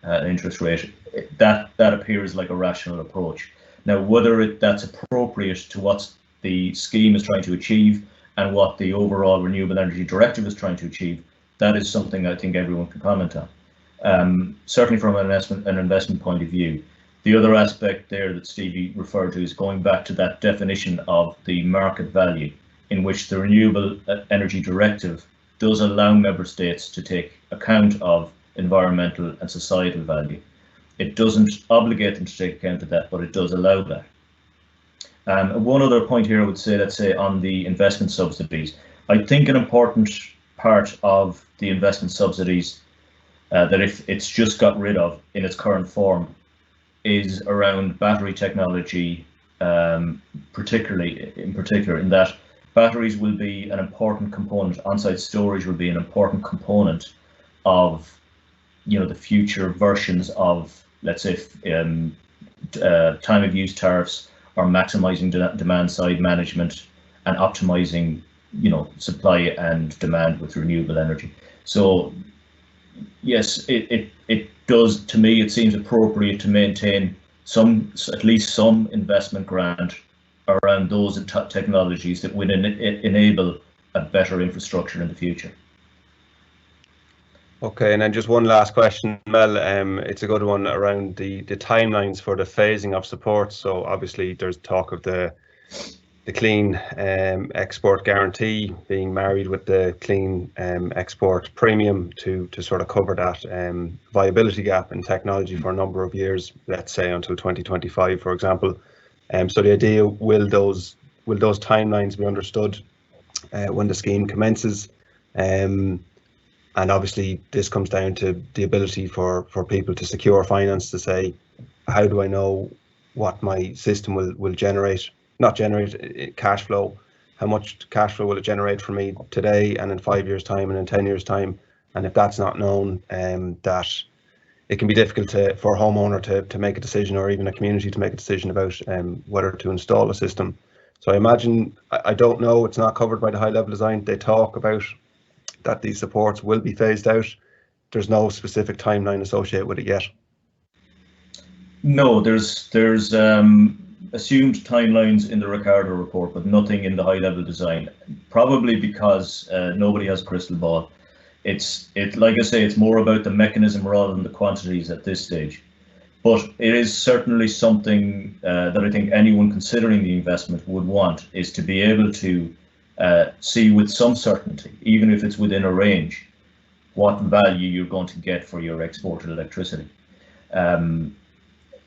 an interest rate, that appears like a rational approach. Now, whether that's appropriate to what the scheme is trying to achieve and what the overall Renewable Energy Directive is trying to achieve, that is something I think everyone can comment on. Certainly from an investment point of view. The other aspect there that Stevie referred to is going back to that definition of the market value, in which the Renewable Energy Directive does allow member states to take account of environmental and societal value. It doesn't obligate them to take account of that, but it does allow that. One other point here I would say, let's say on the investment subsidies, I think an important part of the investment subsidies that if it's just got rid of in its current form is around battery technology, in particular in that batteries will be an important component, on-site storage will be an important component of, the future versions of, let's say, time of use tariffs, or maximizing demand side management and optimizing, supply and demand with renewable energy. So yes, it does, to me, it seems appropriate to maintain at least some investment grant around those technologies that would enable a better infrastructure in the future. Okay, and then just one last question, Mel. It's a good one around the timelines for the phasing of support. So obviously there's talk of the clean export guarantee being married with the clean export premium to sort of cover that viability gap in technology for a number of years, let's say until 2025, for example. So the idea, will those timelines be understood when the scheme commences? And obviously this comes down to the ability for people to secure finance, to say, how do I know what my system will generate? Not generate cash flow. How much cash flow will it generate for me today and in 5 years' time and in 10 years' time? And if that's not known, that it can be difficult for a homeowner to make a decision, or even a community to make a decision about whether to install a system. So I imagine, I don't know, it's not covered by the high level design. They talk about that these supports will be phased out. There's no specific timeline associated with it yet. No, there's assumed timelines in the Ricardo report, but nothing in the high level design, probably because nobody has a crystal ball. It's like I say, it's more about the mechanism rather than the quantities at this stage. But it is certainly something that I think anyone considering the investment would want, is to be able to see with some certainty, even if it's within a range, what value you're going to get for your exported electricity.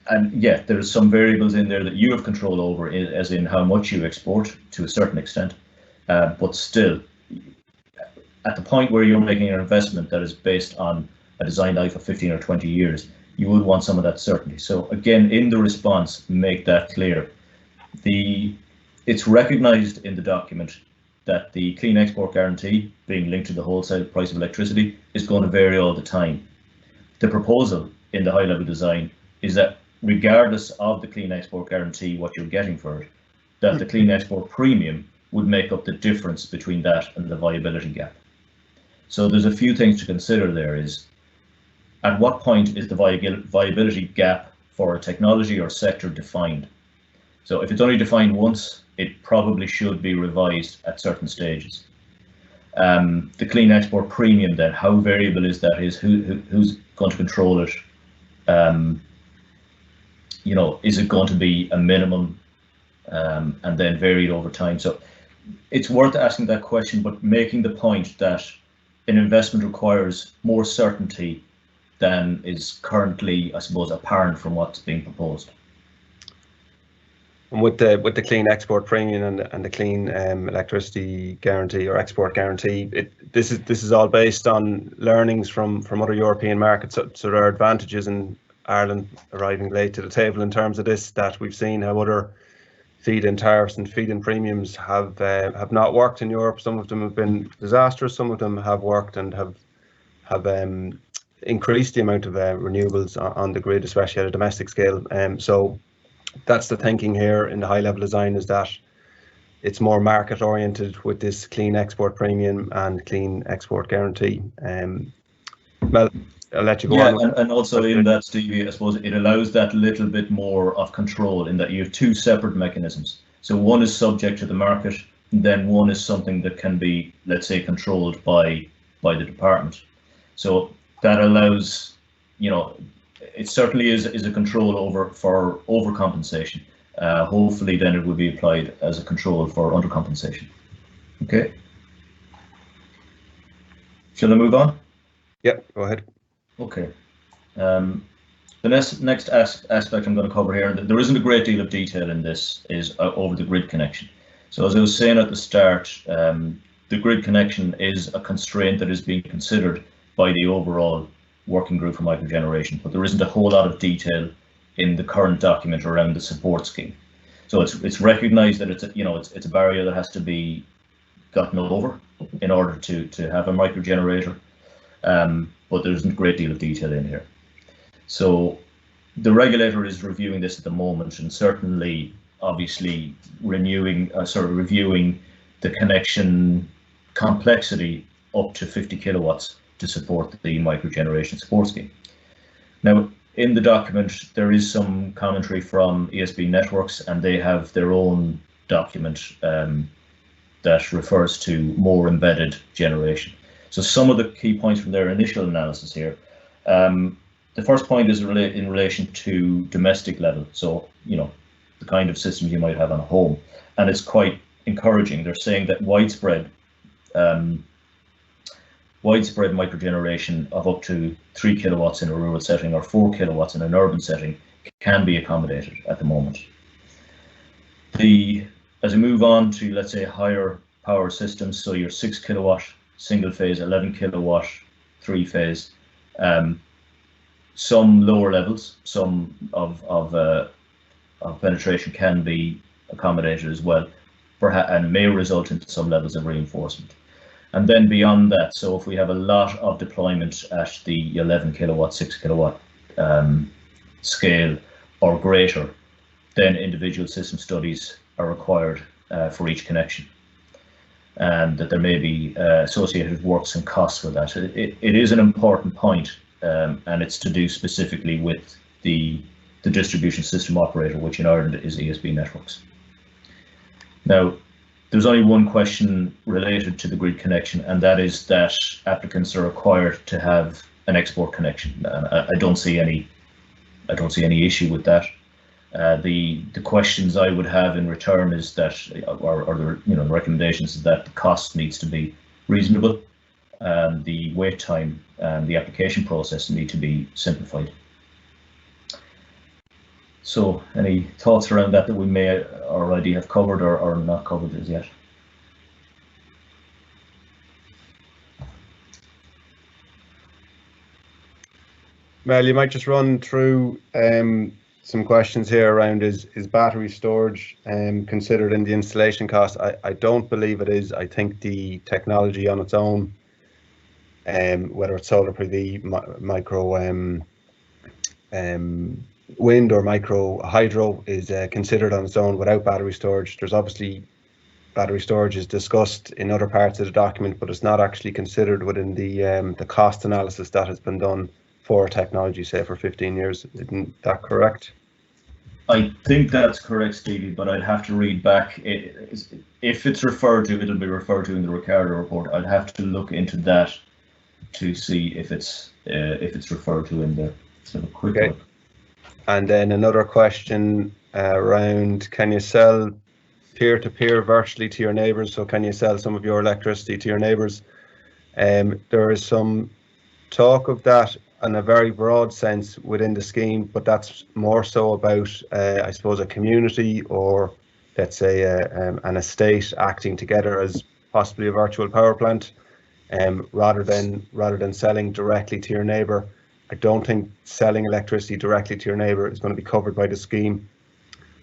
And yeah, there's some variables in there that you have control over, as in how much you export to a certain extent. But still, at the point where you're making an investment that is based on a design life of 15 or 20 years, you would want some of that certainty. So again, in the response, make that clear. It's recognized in the document that the clean export guarantee, being linked to the wholesale price of electricity, is going to vary all the time. The proposal in the high level design is that regardless of the clean export guarantee, what you're getting for it, that the clean export premium would make up the difference between that and the viability gap. So there's a few things to consider there. Is at what point is the viability gap for a technology or sector defined? So if it's only defined once, it probably should be revised at certain stages. The clean export premium, then, how variable is that? Is who's going to control it? Is it going to be a minimum and then varied over time? So it's worth asking that question, but making the point that an investment requires more certainty than is currently, I suppose, apparent from what's being proposed. And with the clean export premium and the clean electricity guarantee or export guarantee, this is all based on learnings from other European markets. So there are advantages in Ireland arriving late to the table in terms of this, that we've seen how other feed-in tariffs and feed-in premiums have not worked in Europe. Some of them have been disastrous. Some of them have worked and have increased the amount of renewables on the grid, especially at a domestic scale. So that's the thinking here in the high level design, is that it's more market oriented with this clean export premium and clean export guarantee. Well, I'll let you go on. And also in that, Stevie, I suppose it allows that little bit more of control, in that you have two separate mechanisms. So one is subject to the market, and then one is something that can be, let's say, controlled by the department. So that allows, it certainly is a control for overcompensation. Hopefully then it will be applied as a control for undercompensation. Okay. Shall I move on? Yeah, go ahead. Okay. The next aspect I'm going to cover here, and there isn't a great deal of detail in this, is over the grid connection. So as I was saying at the start, the grid connection is a constraint that is being considered by the overall working group for microgeneration, but there isn't a whole lot of detail in the current document around the support scheme. So it's recognised that it's a barrier that has to be gotten over in order to have a microgenerator. but there's a great deal of detail in here. So the regulator is reviewing this at the moment, and certainly, obviously, reviewing the connection complexity up to 50 kilowatts to support the microgeneration support scheme. Now, in the document, there is some commentary from ESB Networks, and they have their own document that refers to more embedded generation. So some of the key points from their initial analysis here. The first point is in relation to domestic level. So, you know, the kind of systems you might have on a home, and it's quite encouraging. They're saying that widespread microgeneration of up to 3 kilowatts in a rural setting or 4 kilowatts in an urban setting can be accommodated at the moment. As we move on to, let's say, higher power systems, so your 6 kilowatt single phase, 11 kilowatt 3-phase, some lower levels, some of penetration can be accommodated as well, perhaps, and may result in some levels of reinforcement. And then beyond that, so if we have a lot of deployment at the 11 kilowatt, 6 kilowatt scale or greater, then individual system studies are required for each connection, and that there may be associated works and costs with that. It is an important point, and it's to do specifically with the distribution system operator, which in Ireland is ESB Networks. Now, there's only one question related to the grid connection, and that is that applicants are required to have an export connection. I don't see any issue with that. The questions I would have in return is that, or the recommendations is that the cost needs to be reasonable, and the wait time and the application process need to be simplified. So, any thoughts around that we may already have covered or not covered as yet? Mel, you might just run through some questions here around is battery storage considered in the installation cost? I don't believe it is. I think the technology on its own, whether it's solar PV, micro wind or micro hydro, is considered on its own without battery storage. There's obviously battery storage is discussed in other parts of the document, but it's not actually considered within the cost analysis that has been done for technology, say for 15 years. Isn't that correct? I think that's correct, Stevie, but I'd have to read back. If it's referred to, it'll be referred to in the Ricardo report. I'd have to look into that to see if it's referred to in there. So a quick look. And then another question around, can you sell peer-to-peer virtually to your neighbours? So can you sell some of your electricity to your neighbours? There is some talk of that in a very broad sense within the scheme, but that's more so about, I suppose, a community or, let's say, an estate acting together as possibly a virtual power plant, rather than selling directly to your neighbour. I don't think selling electricity directly to your neighbour is going to be covered by the scheme.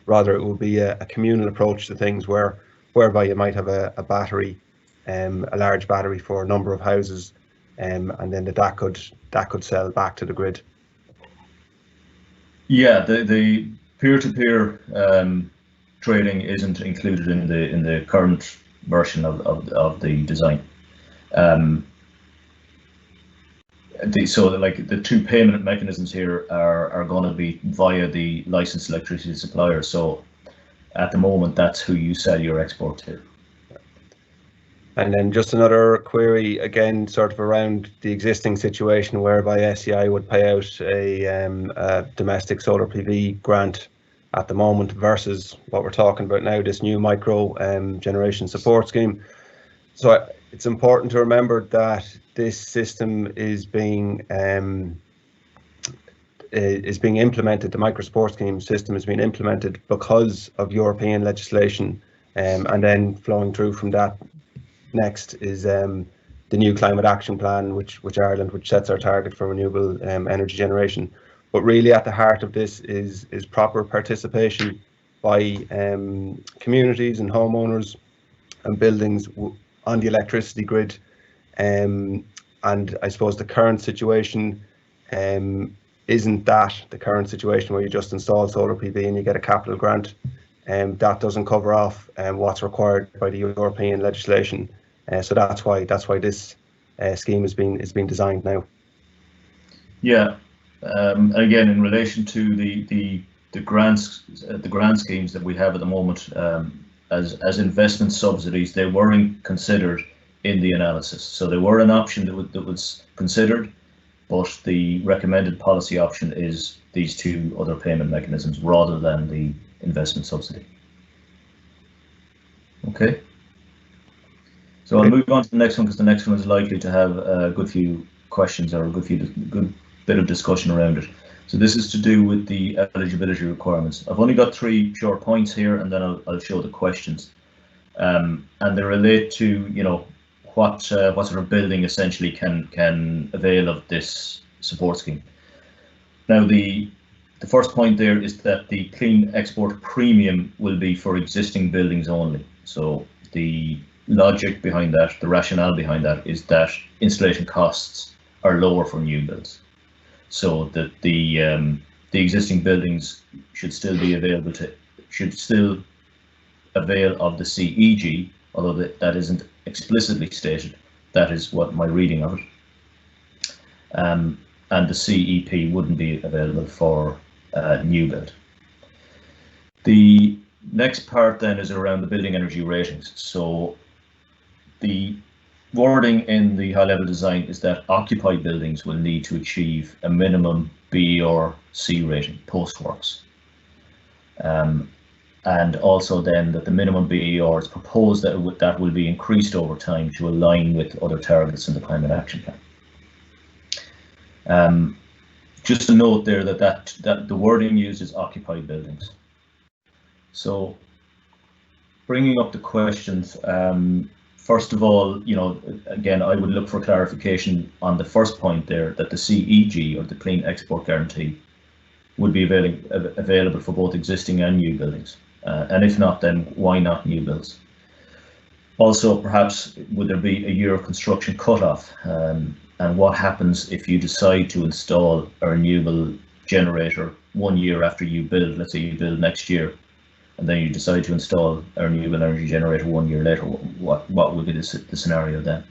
Rather, it will be a communal approach to things whereby you might have a battery, a large battery for a number of houses, and then that could sell back to the grid. Yeah, the peer-to-peer trading isn't included in the current version of the design. So the two payment mechanisms here are going to be via the licensed electricity supplier. So at the moment, that's who you sell your export to. And then just another query again, sort of around the existing situation whereby SEI would pay out a domestic solar PV grant at the moment versus what we're talking about now, this new micro generation support scheme. So it's important to remember that this system is being implemented. The micro support scheme system is being implemented because of European legislation, and then flowing through from that. Next is the new climate action plan, which sets our target for renewable energy generation. But really, at the heart of this is proper participation by communities and homeowners and buildings on the electricity grid and I suppose the current situation isn't that the current situation where you just install solar PV and you get a capital grant. That doesn't cover off what's required by the European legislation. So that's why this scheme is being designed now. Yeah, again, in relation to the grants, the grant schemes that we have at the moment, as investment subsidies, they weren't considered in the analysis. So they were an option that was considered, but the recommended policy option is these two other payment mechanisms rather than the investment subsidy. Okay. So I'll move on to the next one, because the next one is likely to have a good few questions or a good bit of discussion around it. So this is to do with the eligibility requirements. I've only got 3 short points here, and then I'll show the questions. And they relate to, you know, what sort of building essentially can avail of this support scheme. Now, the first point there is that the clean export premium will be for existing buildings only. So the logic behind that, the rationale behind that, is that installation costs are lower for new builds, so that the existing buildings should still avail of the CEG, although that isn't explicitly stated. That is what my reading of it. And the CEP wouldn't be available for new build. The next part then is around the building energy ratings. So the wording in the high-level design is that occupied buildings will need to achieve a minimum B or C rating post-works. And also then that the minimum BER is proposed that will be increased over time to align with other targets in the Climate Action Plan. Just to note there that the wording used is occupied buildings. So bringing up the questions, first of all, you know, again, I would look for clarification on the first point there, that the CEG, or the Clean Export Guarantee, would be available for both existing and new buildings. And if not, then why not new builds? Also, perhaps, would there be a year of construction cutoff? And what happens if you decide to install a renewable generator 1 year after you build? Let's say you build next year, and then you decide to install a renewable energy generator 1 year later. What would be the scenario then?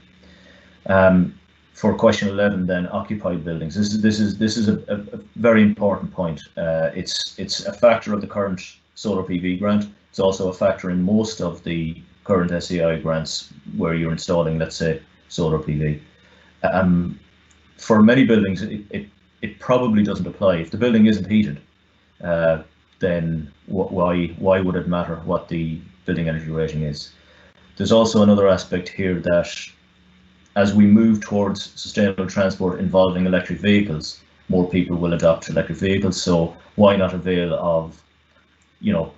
For question 11, then, occupied buildings. This is a very important point. It's a factor of the current solar PV grant. It's also a factor in most of the current SEI grants where you're installing, let's say, solar PV. For many buildings, it probably doesn't apply. If the building isn't heated, then why would it matter what the building energy rating is? There's also another aspect here that as we move towards sustainable transport involving electric vehicles, more people will adopt electric vehicles. So why not avail of, you know,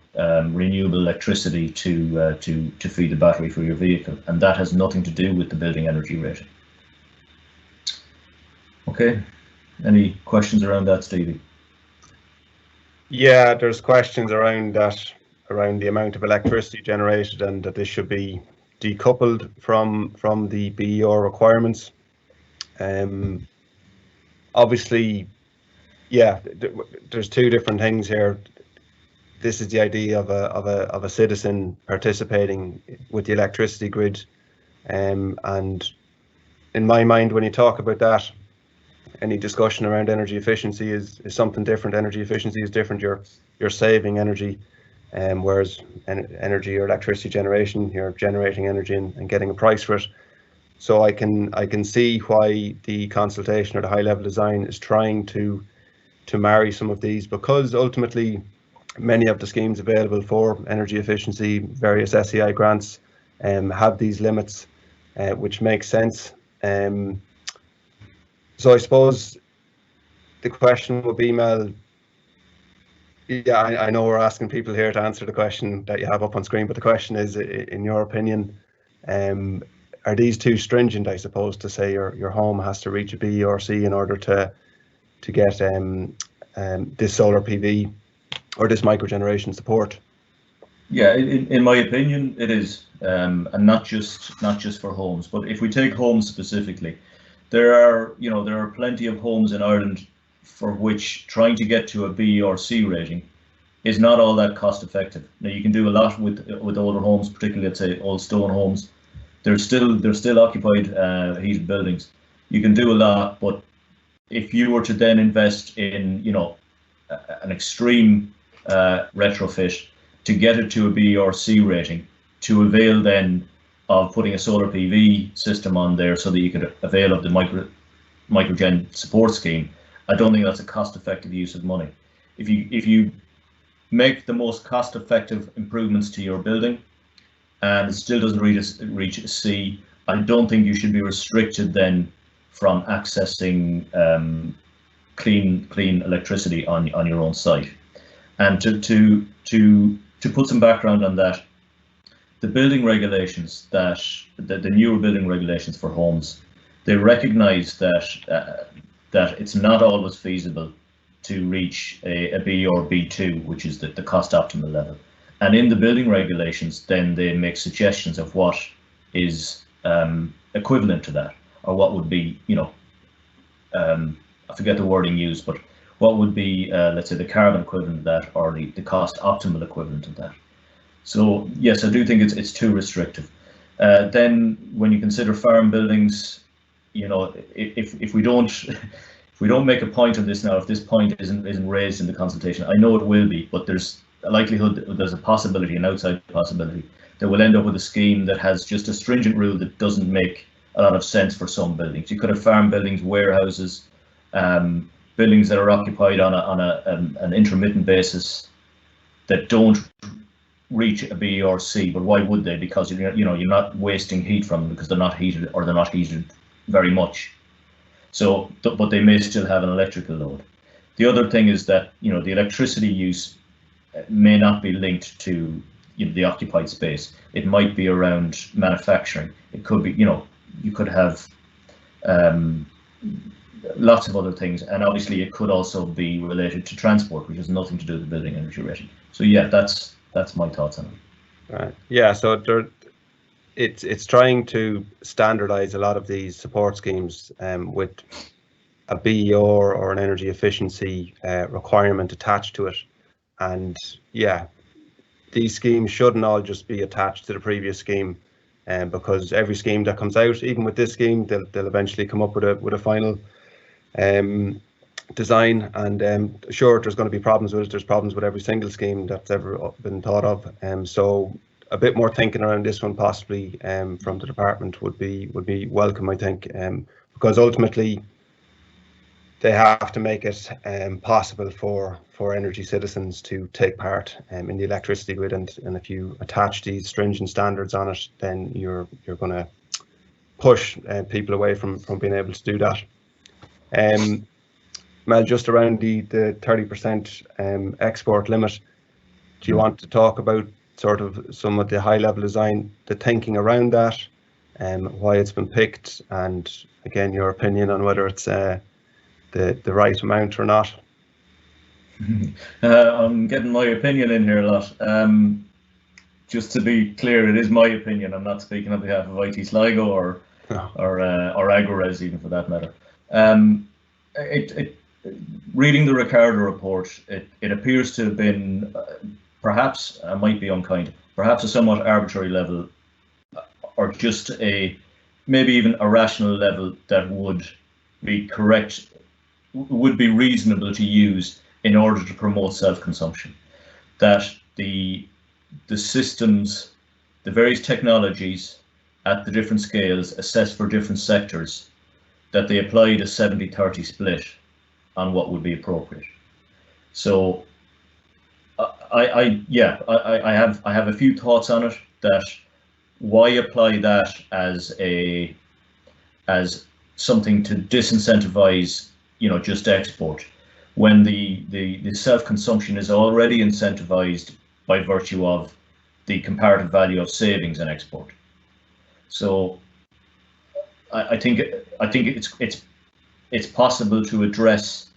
renewable electricity to feed the battery for your vehicle? And that has nothing to do with the building energy rating. Okay, any questions around that, Stevie? Yeah, there's questions around that, around the amount of electricity generated, and that this should be decoupled from the BER requirements. Obviously, yeah, there's two different things here. This is the idea of a citizen participating with the electricity grid, and in my mind, when you talk about that, any discussion around energy efficiency is something different. Energy efficiency is different. You're saving energy, whereas energy or electricity generation, you're generating energy and getting a price for it. So I can see why the consultation or the high-level design is trying to marry some of these, because ultimately many of the schemes available for energy efficiency, various SEI grants, have these limits, which makes sense. So I suppose the question would be, Mel, yeah, I know we're asking people here to answer the question that you have up on screen, but the question is, in your opinion, are these too stringent, I suppose, to say your home has to reach a B or C in order to get this solar PV or this microgeneration support? Yeah, in my opinion, it is, and not just for homes. But if we take homes specifically, there are plenty of homes in Ireland for which trying to get to a B or C rating is not all that cost effective. Now you can do a lot with older homes, particularly let's say old stone homes. They're still occupied heated buildings. You can do a lot, but if you were to then invest in an extreme retrofit to get it to a B or C rating, to avail then of putting a solar PV system on there so that you could avail of the microgen support scheme, I don't think that's a cost-effective use of money. If you make the most cost-effective improvements to your building and it still doesn't reach a C, I don't think you should be restricted then from accessing clean electricity on your own site. And to put some background on that, the building regulations the newer building regulations for homes, they recognise that it's not always feasible to reach a B or B2, which is the cost optimal level. And in the building regulations, then they make suggestions of what is equivalent to that, or what would be, I forget the wording used, but what would be, let's say, the carbon equivalent of that, or the cost optimal equivalent of that. So yes, I do think it's too restrictive. Then when you consider farm buildings, if we don't make a point of this now, if this point isn't raised in the consultation, I know it will be, but there's a likelihood, there's a possibility, an outside possibility, that we'll end up with a scheme that has just a stringent rule that doesn't make a lot of sense for some buildings. You could have farm buildings, warehouses, buildings that are occupied on an intermittent basis that don't reach a B or C, but why would they? Because you're not wasting heat from them because they're not heated, or they're not heated very much. So, but they may still have an electrical load. The other thing is that the electricity use may not be linked to the occupied space. It might be around manufacturing. It could be you could have lots of other things, and obviously it could also be related to transport, which has nothing to do with the building energy rating. So yeah, that's my thoughts on it. Right. Yeah. So it's trying to standardize a lot of these support schemes with a BER or an energy efficiency requirement attached to it. And yeah, these schemes shouldn't all just be attached to the previous scheme, because every scheme that comes out, even with this scheme, they'll eventually come up with a final design. And sure, there's going to be problems with it. There's problems with every single scheme that's ever been thought of. So a bit more thinking around this one possibly from the department would be welcome, I think, because ultimately they have to make it possible for energy citizens to take part in the electricity grid, and if you attach these stringent standards on it, then you're going to push people away from being able to do that. Mel, just around the 30% export limit, do you want to talk about sort of some of the high level design, the thinking around that, why it's been picked, and again your opinion on whether it's the right amount or not? I'm getting my opinion in here a lot. Just to be clear, it is my opinion. I'm not speaking on behalf of IT Sligo or Agores even, for that matter. Reading the Ricardo report, it appears to have been perhaps, I might be unkind, perhaps a somewhat arbitrary level, or just maybe even a rational level that would be correct, would be reasonable to use in order to promote self-consumption. That the systems, the various technologies at the different scales assessed for different sectors, that they applied a 70-30 split on what would be appropriate. So I have a few thoughts on it. That why apply that as something to disincentivize just export, when the self-consumption is already incentivized by virtue of the comparative value of savings in export. So I think it's possible to address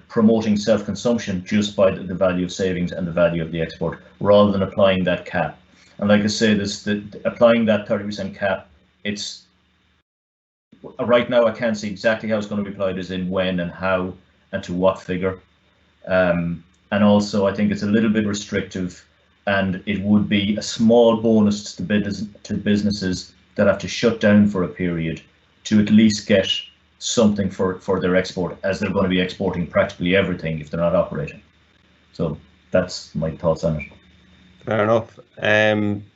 promoting self-consumption just by the value of savings and the value of the export, rather than applying that cap. And like I say, applying that 30% cap, right now I can't see exactly how it's going to be applied, as in when and how and to what figure. And also I think it's a little bit restrictive, and it would be a small bonus to businesses that have to shut down for a period to at least get something for their export, as they're going to be exporting practically everything if they're not operating. So that's my thoughts on it. Fair enough.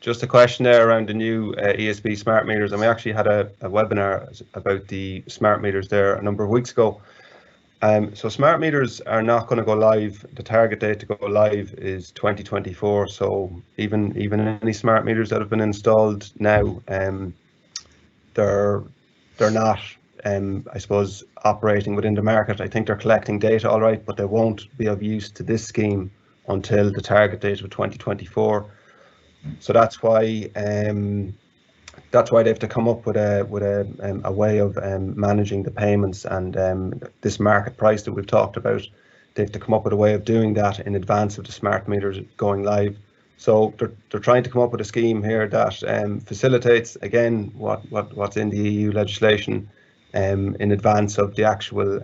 Just a question there around the new Esp Smart Meters, and we actually had a webinar about the smart meters there a number of weeks ago. So smart meters are not going to go live. The target date to go live is 2024. So even any smart meters that have been installed now, they're not, I suppose, operating within the market. I think they're collecting data all right, but they won't be of use to this scheme until the target date of 2024. So that's why they have to come up with a way of managing the payments, and this market price that we've talked about. They have to come up with a way of doing that in advance of the smart meters going live. So they're trying to come up with a scheme here that facilitates, again, what's in the EU legislation in advance of the actual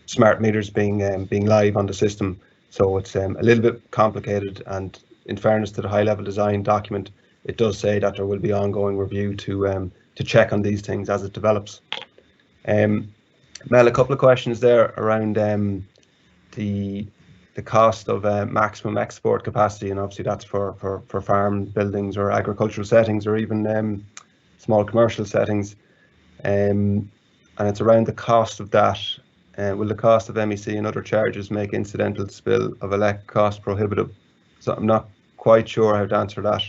smart meters being live on the system. So it's a little bit complicated, and in fairness to the high-level design document, it does say that there will be ongoing review to check on these things as it develops. Mel, a couple of questions there around the cost of maximum export capacity, and obviously that's for farm buildings or agricultural settings, or even small commercial settings, and it's around the cost of that. Will the cost of MEC and other charges make incidental spill of elect cost prohibitive? So I'm not quite sure how to answer that.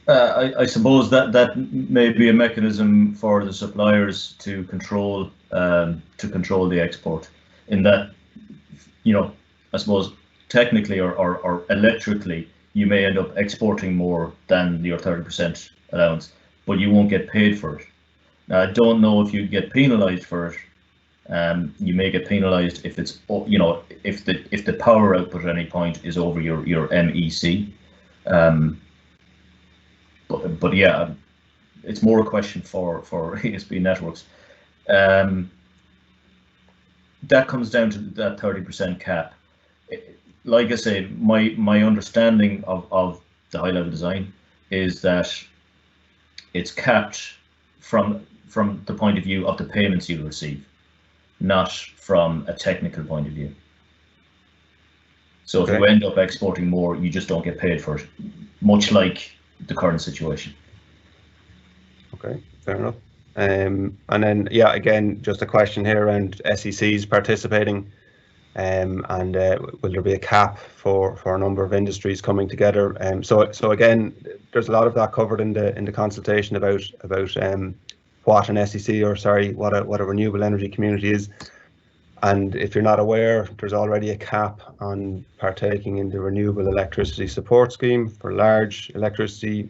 I suppose that may be a mechanism for the suppliers to control the export. In that, I suppose technically or electrically, you may end up exporting more than your 30% allowance, but you won't get paid for it. Now, I don't know if you get penalised for it. You may get penalised if it's, if the power output at any point is over your MEC. But yeah, it's more a question for ESP networks. That comes down to that 30% cap. Like I say, my understanding of the high-level design is that it's capped from the point of view of the payments you'll receive, not from a technical point of view. So if you end up exporting more, you just don't get paid for it, much like the current situation. Okay, fair enough. And then, yeah, again, just a question here around SECs participating, and will there be a cap for a number of industries coming together? So again, there's a lot of that covered in the consultation about what an SEC, or sorry, what a renewable energy community is. And if you're not aware, there's already a cap on partaking in the Renewable Electricity Support Scheme for large electricity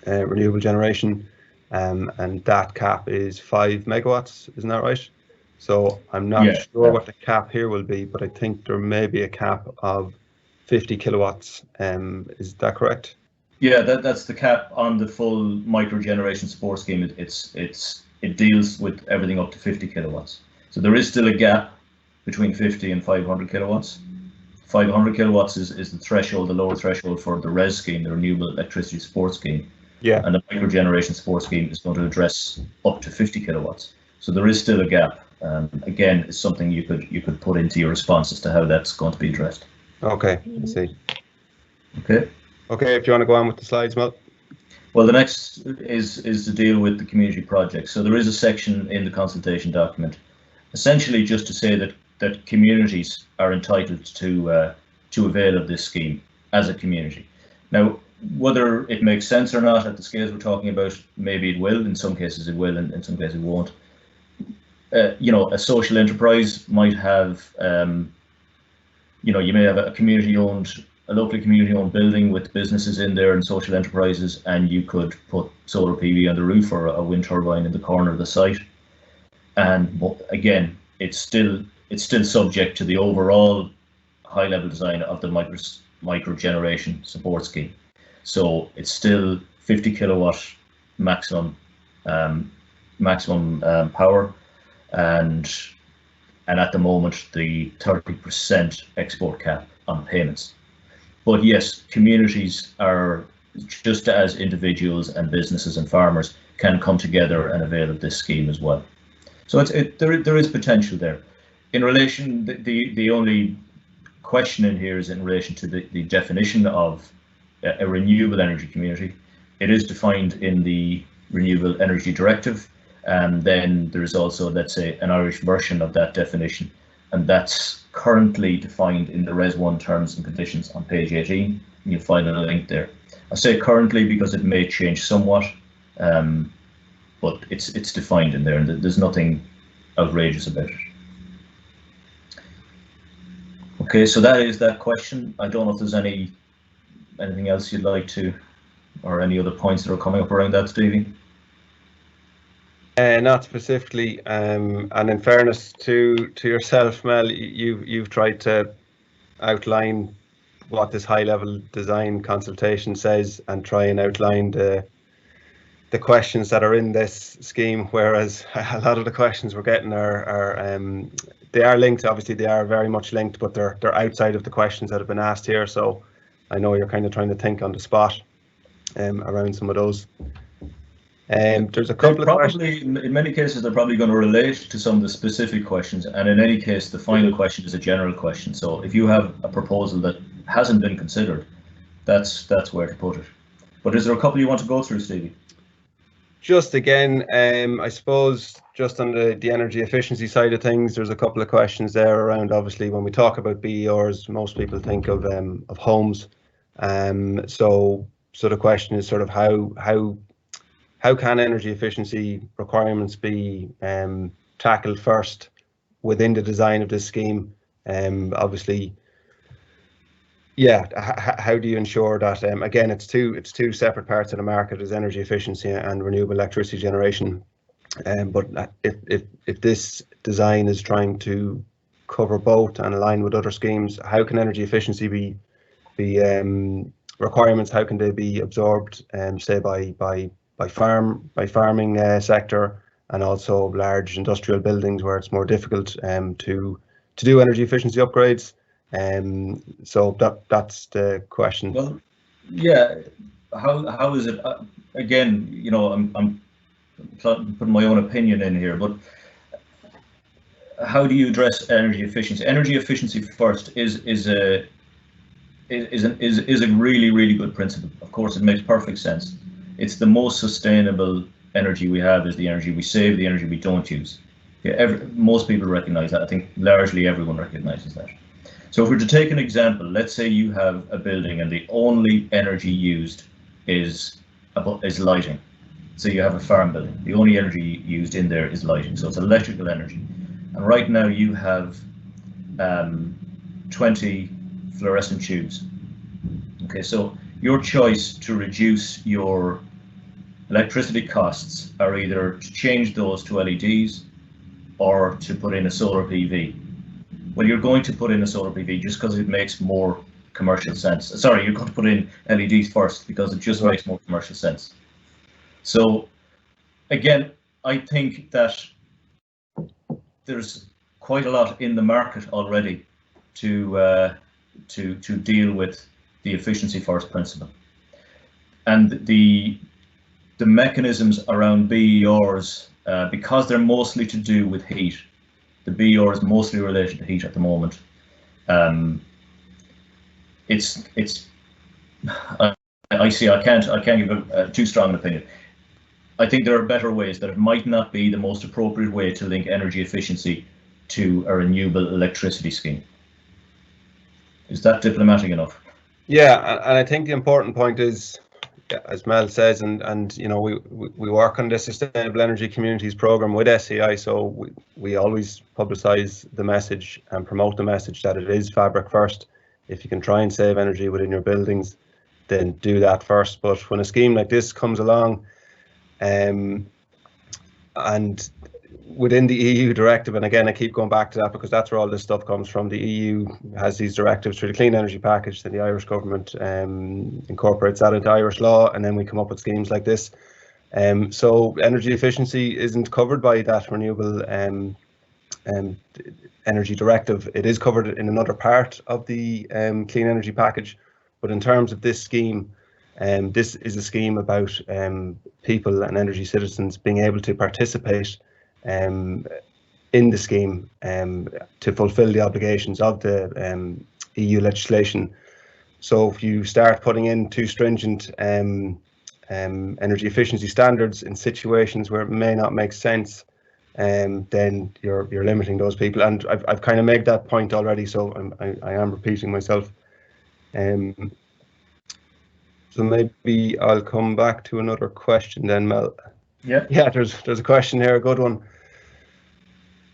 renewable generation, and that cap is 5 megawatts, isn't that right? So I'm not sure what the cap here will be, but I think there may be a cap of 50 kilowatts. Is that correct? Yeah, that's the cap on the full Microgeneration Support Scheme. It deals with everything up to 50 kilowatts. So there is still a gap between 50 and 500 kilowatts. 500 kilowatts is the threshold, the lower threshold for the RES scheme, the Renewable Electricity Support Scheme. Yeah. And the Microgeneration Support Scheme is going to address up to 50 kilowatts. So there is still a gap. Again, it's something you could put into your response as to how that's going to be addressed. Okay, I see. Okay. Okay, if you want to go on with the slides, Mel. Well, the next is to deal with the community projects. So there is a section in the consultation document, essentially just to say that communities are entitled to avail of this scheme as a community. Now, whether it makes sense or not at the scales we're talking about, maybe it will. In some cases it will, and in some cases it won't. A social enterprise might have, you may have a locally community-owned building with businesses in there and social enterprises, and you could put solar PV on the roof or a wind turbine in the corner of the site. And again, it's still subject to the overall high-level design of the Microgeneration Support Scheme. So it's still 50 kilowatt maximum maximum power, and at the moment the 30% export cap on payments. But yes, communities are, just as individuals and businesses and farmers, can come together and avail of this scheme as well. So there is potential there. In relation, the only question in here is in relation to the definition of a renewable energy community. It is defined in the Renewable Energy Directive, and then there's also, let's say, an Irish version of that definition, and that's currently defined in the Res 1 terms and conditions on page 18. You'll find a link there. I say currently because it may change somewhat, but it's defined in there, and there's nothing outrageous about it. Okay, so that is that question. I don't know if there's anything else you'd like to, or any other points that are coming up around that, Stevie? Not specifically, and in fairness to yourself, Mel, you've tried to outline what this high-level design consultation says and try and outline the questions that are in this scheme, whereas a lot of the questions we're getting are they are linked. Obviously, they are very much linked, but they're outside of the questions that have been asked here. So I know you're kind of trying to think on the spot around some of those. There's a couple of questions. In many cases, they're probably going to relate to some of the specific questions, and in any case, the final question is a general question. So if you have a proposal that hasn't been considered, that's where to put it. But is there a couple you want to go through, Stevie? Just again, I suppose just on the energy efficiency side of things, there's a couple of questions there around. Obviously, when we talk about BERs, most people think of homes. So the question is sort of how can energy efficiency requirements be tackled first within the design of this scheme? Obviously, yeah, how do you ensure that, again, it's two separate parts of the market, is energy efficiency and renewable electricity generation. But if this design is trying to cover both and align with other schemes, how can energy efficiency be requirements? How can they be absorbed, say by farming sector, and also large industrial buildings where it's more difficult to do energy efficiency upgrades? So that's the question. Well, yeah. How is it? Again, you know, I'm putting my own opinion in here, but how do you address energy efficiency? Energy efficiency first is a really good principle. Of course, it makes perfect sense. It's the most sustainable energy we have, is the energy we save, the energy we don't use. Yeah, most people recognize that. I think largely everyone recognizes that. So if we're to take an example, let's say you have a building and the only energy used is lighting. So you have a farm building. The only energy used in there is lighting. So it's electrical energy. And right now you have 20 fluorescent tubes. Okay, so your choice to reduce your electricity costs are either to change those to LEDs or to put in a solar PV. Well, you're going to put in a solar PV just because it makes more commercial sense. Sorry, you're going to put in LEDs first because it just makes more commercial sense. So again, I think that there's quite a lot in the market already to deal with the efficiency first principle, and the mechanisms around BERs, because they're mostly to do with heat. The BER is mostly related to heat at the moment. I can't give too strong an opinion. I think there are better ways, that it might not be the most appropriate way to link energy efficiency to a renewable electricity scheme. Is that diplomatic enough? Yeah, and I think the important point is, as Mel says, and you know, we work on the Sustainable Energy Communities program with SEI, so we always publicise the message and promote the message that it is fabric first. If you can try and save energy within your buildings, then do that first. But when a scheme like this comes along, and within the EU directive, and again I keep going back to that because that's where all this stuff comes from. The EU has these directives through the Clean Energy Package, then the Irish government incorporates that into Irish law, and then we come up with schemes like this. So energy efficiency isn't covered by that renewable energy directive. It is covered in another part of the clean energy package, but in terms of this scheme, this is a scheme about people and energy citizens being able to participate in the scheme to fulfil the obligations of the EU legislation. So if you start putting in too stringent energy efficiency standards in situations where it may not make sense, then you're limiting those people. And I've kind of made that point already, so I am repeating myself. So maybe I'll come back to another question then, Mel. Yeah. Yeah, there's a question here, a good one.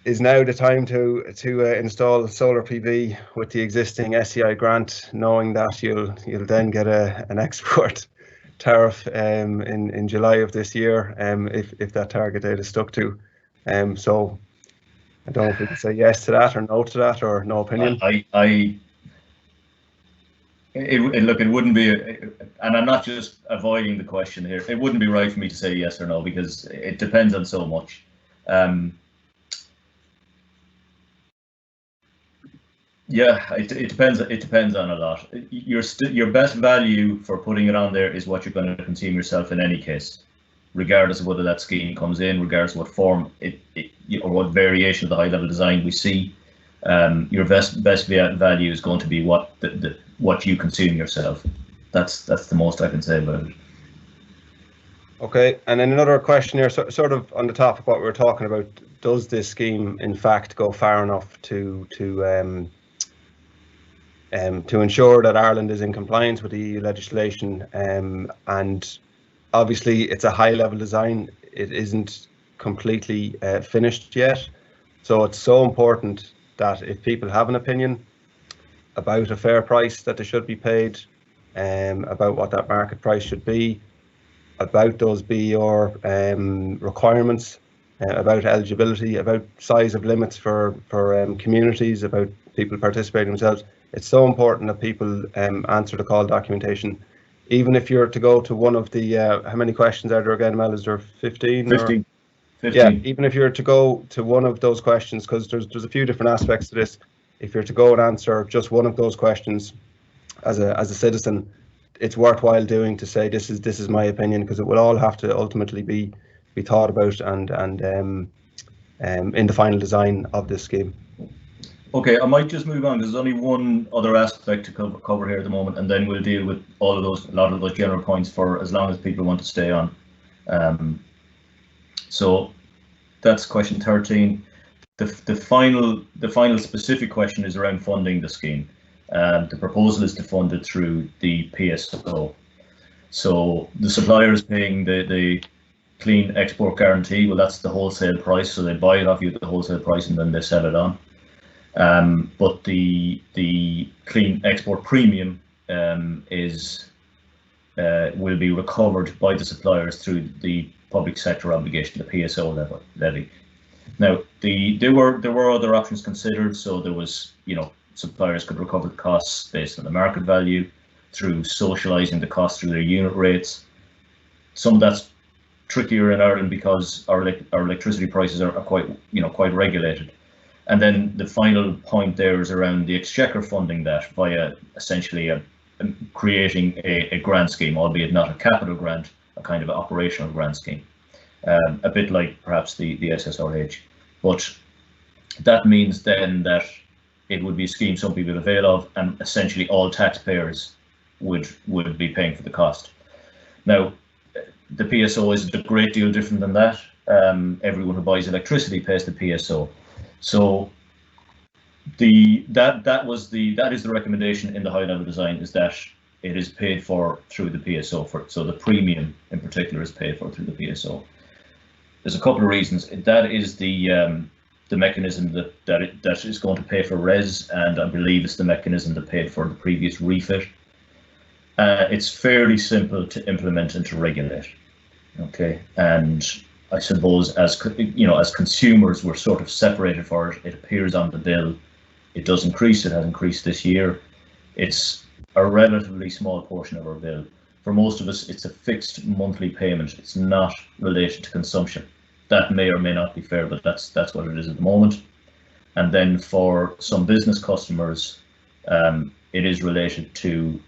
Is now the time to install solar PV with the existing SEI grant, knowing that you'll then get an export tariff in July of this year, if that target date is stuck to. So I don't know if we can say yes to that or no to that, or no opinion. Look, it wouldn't be, and I'm not just avoiding the question here, it wouldn't be right for me to say yes or no, because it depends on so much. Yeah, it depends. It depends on a lot. Your best value for putting it on there is what you're going to consume yourself in any case, regardless of whether that scheme comes in, regardless of what form or what variation of the high level design we see. Your best value is going to be what you consume yourself. That's the most I can say about it. Okay, and then another question here, sort of on the top of what we were talking about. Does this scheme, in fact, go far enough to ensure that Ireland is in compliance with the EU legislation? And obviously, it's a high-level design. It isn't completely finished yet, so it's so important that if people have an opinion about a fair price that they should be paid, about what that market price should be, about those BER requirements, about eligibility, about size of limits for communities, about people participating themselves. It's so important that people answer the call documentation. Even if you're to go to one of the, how many questions are there again, Mel? Is there 15? 15. 15. Yeah, even if you're to go to one of those questions, because there's a few different aspects to this. If you're to go and answer just one of those questions as a citizen, it's worthwhile doing, to say this is my opinion, because it will all have to ultimately be thought about and in the final design of this scheme. Okay, I might just move on. There's only one other aspect to cover here at the moment, and then we'll deal with a lot of those general points for as long as people want to stay on. So that's question 13. The final specific question is around funding the scheme. The proposal is to fund it through the PSO. So the supplier is paying the clean export guarantee. Well, that's the wholesale price, so they buy it off you at the wholesale price and then they sell it on. But the clean export premium will be recovered by the suppliers through the public sector obligation, the PSO levy. Now, there were other options considered. So there was, suppliers could recover the costs based on the market value through socialising the cost through their unit rates. Some of that's trickier in Ireland because our electricity prices are quite regulated. And then the final point there is around the Exchequer funding that via essentially creating a grant scheme, albeit not a capital grant, a kind of operational grant scheme, a bit like perhaps the SSRH. But that means then that it would be a scheme some people would avail of, and essentially all taxpayers would be paying for the cost. Now, the PSO isn't a great deal different than that. Everyone who buys electricity pays the PSO. So that is the recommendation in the high level design, is that it is paid for through the PSO. So the premium in particular is paid for through the PSO. There's a couple of reasons. That is the mechanism that is going to pay for RES, and I believe it's the mechanism that paid for the previous refit. It's fairly simple to implement and to regulate. Okay, and I suppose as consumers, we're sort of separated for it. It appears on the bill. It does increase. It has increased this year. It's a relatively small portion of our bill. For most of us, it's a fixed monthly payment. It's not related to consumption. That may or may not be fair, but that's what it is at the moment. And then for some business customers, it is related to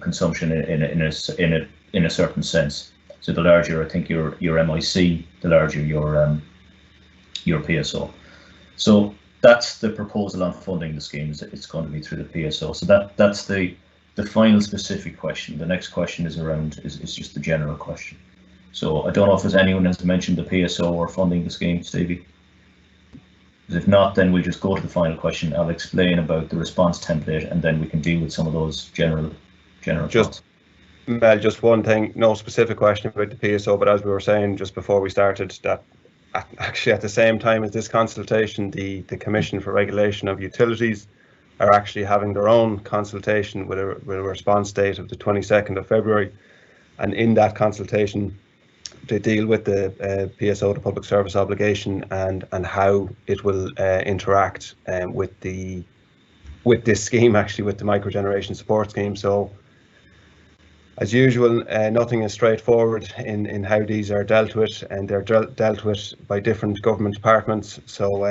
consumption in a certain sense. So the larger, I think, your MIC, the larger your PSO. So that's the proposal on funding the schemes. It's going to be through the PSO. So that's the final specific question. The next question is just the general question. So I don't know if there's anyone has mentioned the PSO or funding the scheme, Stevie. If not, then we'll just go to the final question. I'll explain about the response template, and then we can deal with some of those general thoughts. Mel, just one thing, no specific question about the PSO, but as we were saying just before we started, that actually at the same time as this consultation, the Commission for Regulation of Utilities are actually having their own consultation with a response date of the 22nd of February. And in that consultation, they deal with the PSO, the public service obligation, and how it will interact with this scheme, actually with the microgeneration support scheme. So as usual, nothing is straightforward in how these are dealt with, and they're dealt with by different government departments. So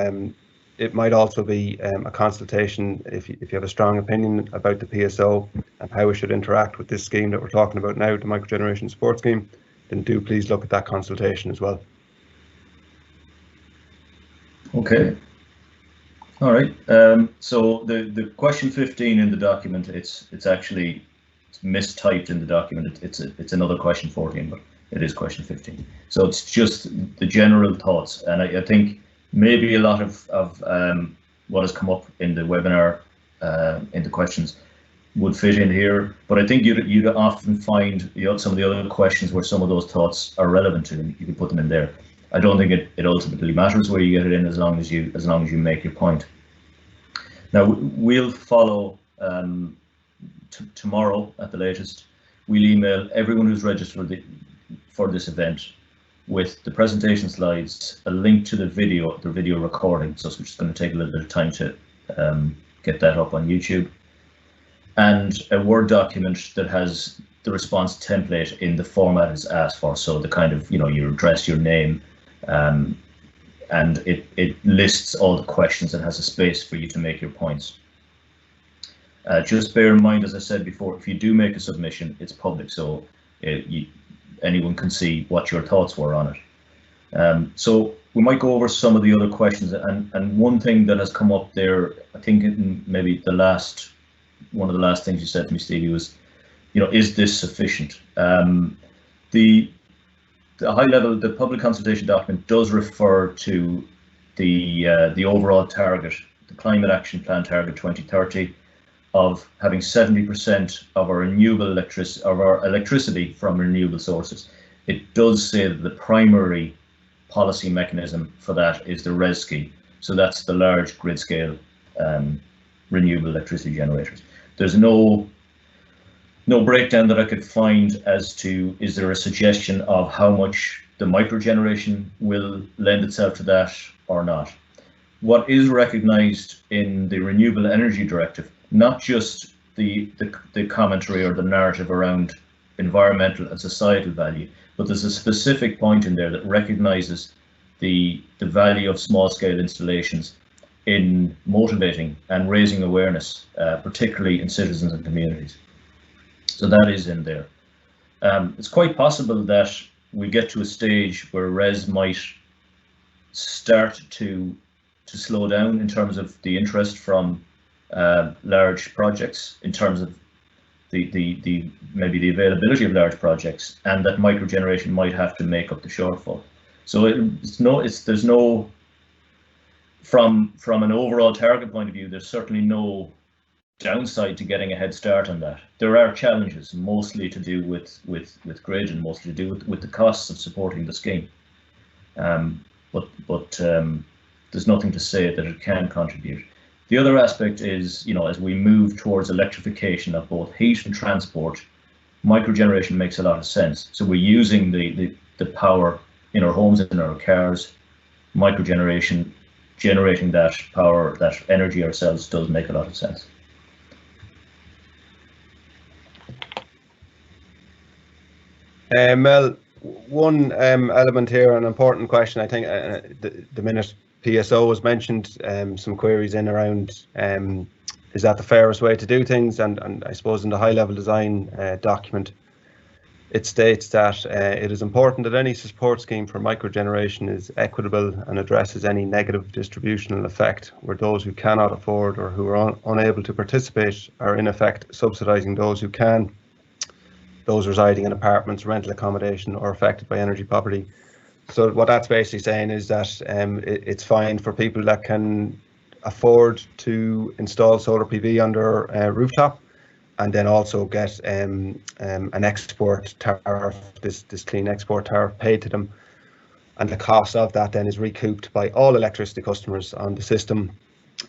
it might also be a consultation if you have a strong opinion about the PSO and how it should interact with this scheme that we're talking about now, the microgeneration support scheme. Then do please look at that consultation as well. Okay. All right. So the question 15 in the document, it's mistyped in the document. It's another question 14, but it is question 15. So it's just the general thoughts, and I think maybe a lot of what has come up in the webinar in the questions would fit in here, but I think you'd often find some of the other questions where some of those thoughts are relevant to them. You can put them in there. I don't think it ultimately matters where you get it in, as long as you make your point. Now we'll follow tomorrow at the latest. We'll email everyone who's registered for this event with the presentation slides, a link to the video recording. So it's just going to take a little bit of time to get that up on YouTube, and a Word document that has the response template in the format it's asked for. So the kind of, your address, your name, and it lists all the questions and has a space for you to make your points. Just bear in mind, as I said before, if you do make a submission, it's public, so anyone can see what your thoughts were on it. So we might go over some of the other questions, and one thing that has come up there, I think maybe one of the last things you said to me, Stevie, was, is this sufficient? The high level, the public consultation document does refer to the overall target, the Climate Action Plan target 2030, of having 70% of our electricity from renewable sources. It does say that the primary policy mechanism for that is the RES scheme. So that's the large grid scale renewable electricity generators. There's no breakdown that I could find as to, is there a suggestion of how much the microgeneration will lend itself to that or not. What is recognised in the Renewable Energy Directive, not just the commentary or the narrative around environmental and societal value, but there's a specific point in there that recognises the value of small-scale installations in motivating and raising awareness, particularly in citizens and communities. So that is in there. It's quite possible that we get to a stage where RES might start to slow down in terms of the interest from large projects, in terms of maybe the availability of large projects, and that microgeneration might have to make up the shortfall. So there's no, from an overall target point of view, there's certainly no downside to getting a head start on that. There are challenges, mostly to do with grid, and mostly to do with the costs of supporting the scheme. But there's nothing to say that it can contribute. The other aspect is, as we move towards electrification of both heat and transport, microgeneration makes a lot of sense. So we're using the power in our homes and in our cars. Microgeneration, generating that power, that energy ourselves, does make a lot of sense. Mel, one element here, an important question, I think, the minute PSO was mentioned, some queries in around, is that the fairest way to do things? And I suppose in the high-level design document, it states that it is important that any support scheme for microgeneration is equitable and addresses any negative distributional effect, where those who cannot afford or who are unable to participate are in effect subsidising those who can, those residing in apartments, rental accommodation, or affected by energy poverty. So what that's basically saying is that it's fine for people that can afford to install solar PV on their rooftop, and then also get an export tariff, this clean export tariff paid to them, and the cost of that then is recouped by all electricity customers on the system,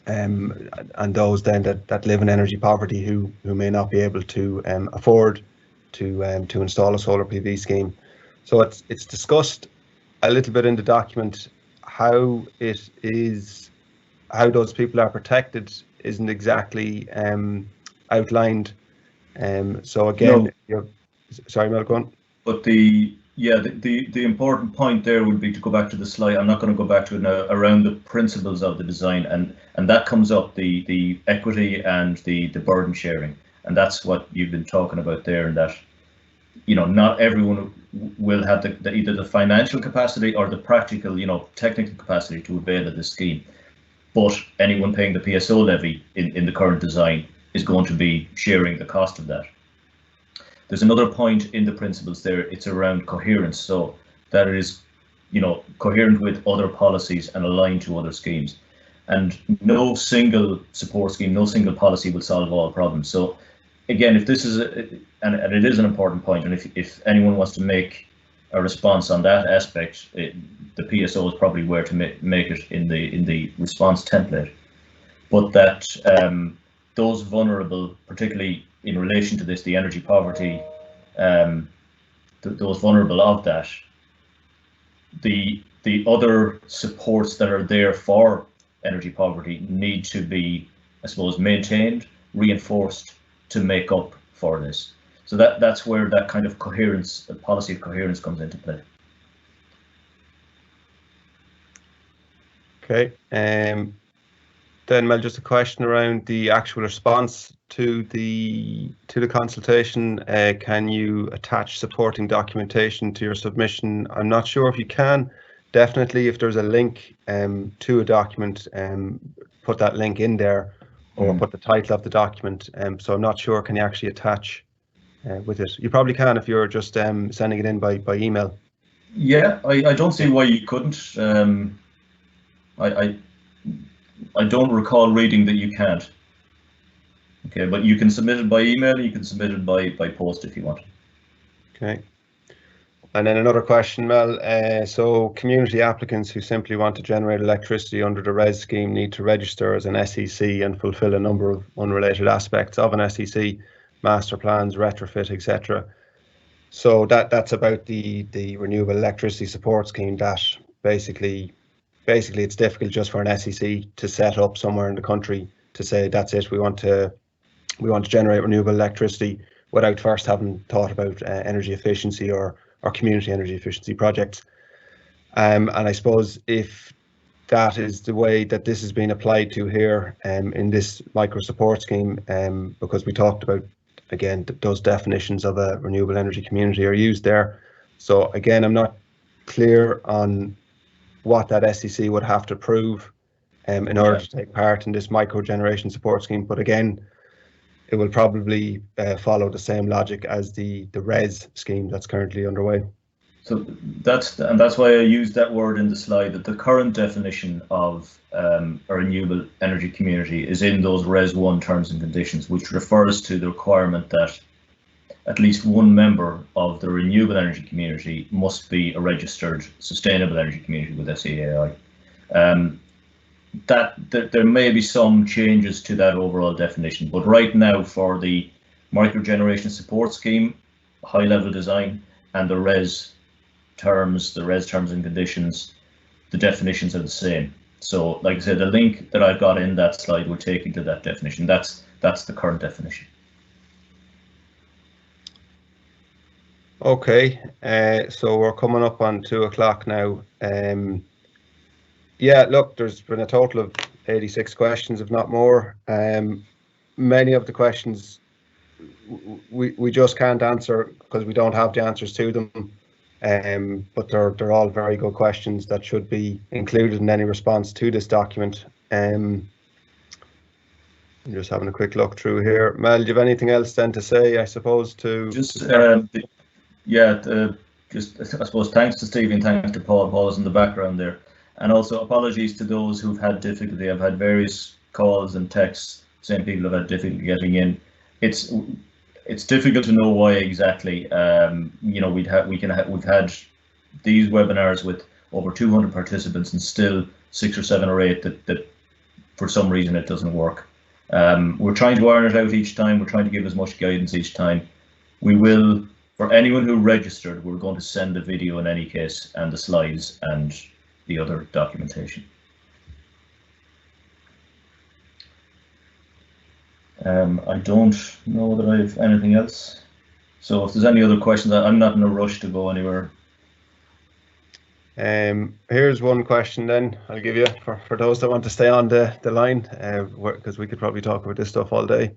and those then that live in energy poverty who may not be able to afford to install a solar PV scheme. So it's discussed a little bit in the document. How those people are protected isn't exactly outlined. So again, No. Sorry, Mel, go on. But the important point there would be to go back to the slide. I'm not going to go back to it now, around the principles of the design, and that comes up, the equity and the burden sharing, and that's what you've been talking about there, and that, you know, not everyone will have either the financial capacity or the practical, you know, technical capacity to avail of this scheme. But anyone paying the PSO levy in the current design is going to be sharing the cost of that. There's another point in the principles there. It's around coherence, so that it is, you know, coherent with other policies and aligned to other schemes. And no single support scheme, no single policy will solve all problems. So again, if this is and it is an important point, and if anyone wants to make a response on that aspect, the PSO is probably where to make it in the response template. But that those vulnerable, particularly in relation to this, the energy poverty, those vulnerable of that, the other supports that are there for energy poverty need to be, I suppose, maintained, reinforced to make up for this. So that's where that kind of coherence, the policy of coherence, comes into play. Okay. Then, Mel, just a question around the actual response to the consultation. Can you attach supporting documentation to your submission? I'm not sure if you can. Definitely, if there's a link to a document, put that link in there, or put the title of the document. So I'm not sure, can you actually attach with it? You probably can if you're just sending it in by email. Yeah, I don't see why you couldn't. I don't recall reading that you can't. Okay, but you can submit it by email, you can submit it by post if you want. Okay. And then another question, Mel. So community applicants who simply want to generate electricity under the RES scheme need to register as an SEC and fulfill a number of unrelated aspects of an SEC, master plans, retrofit, etc. So that's about the renewable electricity support scheme. That basically it's difficult just for an SEC to set up somewhere in the country to say that's it, we want to generate renewable electricity without first having thought about energy efficiency or community energy efficiency projects. And I suppose if that is the way that this is being applied to here in this micro support scheme, because we talked about, again, those definitions of a renewable energy community are used there. So again, I'm not clear on what that SEC would have to prove in order to take part in this microgeneration support scheme. But again, it will probably follow the same logic as the RES scheme that's currently underway. So that's why I used that word in the slide, that the current definition of a renewable energy community is in those RES 1 terms and conditions, which refers to the requirement that at least one member of the renewable energy community must be a registered sustainable energy community with SEAI. There may be some changes to that overall definition, but right now for the microgeneration support scheme, high level design, and the RES terms and conditions, the definitions are the same. So like I said, the link that I've got in that slide will take you to that definition. That's the current definition. Okay, so we're coming up on 2 o'clock now. Yeah, look, there's been a total of 86 questions, if not more. Many of the questions we just can't answer because we don't have the answers to them. But they're all very good questions that should be included in any response to this document. I'm just having a quick look through here. Mel, do you have anything else then to say, I suppose, just I suppose thanks to Stevie and thanks to Paul. Paul is in the background there, and also apologies to those who've had difficulty. I've had various calls and texts saying people have had difficulty getting in. It's difficult to know why exactly. You know, we've had these webinars with over 200 participants and still 6 or 7 or 8 that for some reason it doesn't work. We're trying to iron it out each time. We're trying to give as much guidance each time. We will, for anyone who registered, we're going to send a video in any case, and the slides and the other documentation. I don't know that I have anything else. So if there's any other questions, I'm not in a rush to go anywhere. Here's one question then I'll give you for those that want to stay on the line, because we could probably talk about this stuff all day.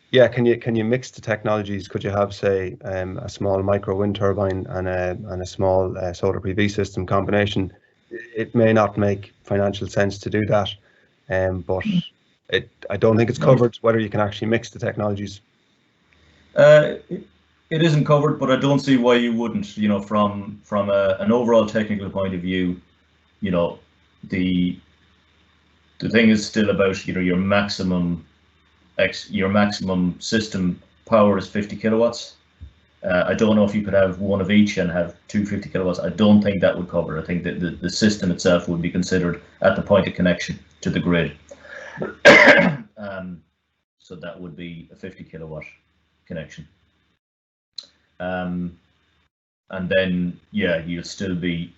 Yeah, can you mix the technologies? Could you have, say, a small micro wind turbine and a small solar PV system combination? It may not make financial sense to do that, but I don't think it's covered whether you can actually mix the technologies. It isn't covered, but I don't see why you wouldn't. You know, from an overall technical point of view, you know, the thing is still about, you know, your maximum system power is 50 kilowatts. I don't know if you could have one of each and have 250 kilowatts. I don't think that would cover. I think that the system itself would be considered at the point of connection to the grid. So that would be a 50 kilowatt connection. And then, yeah, you'll still be,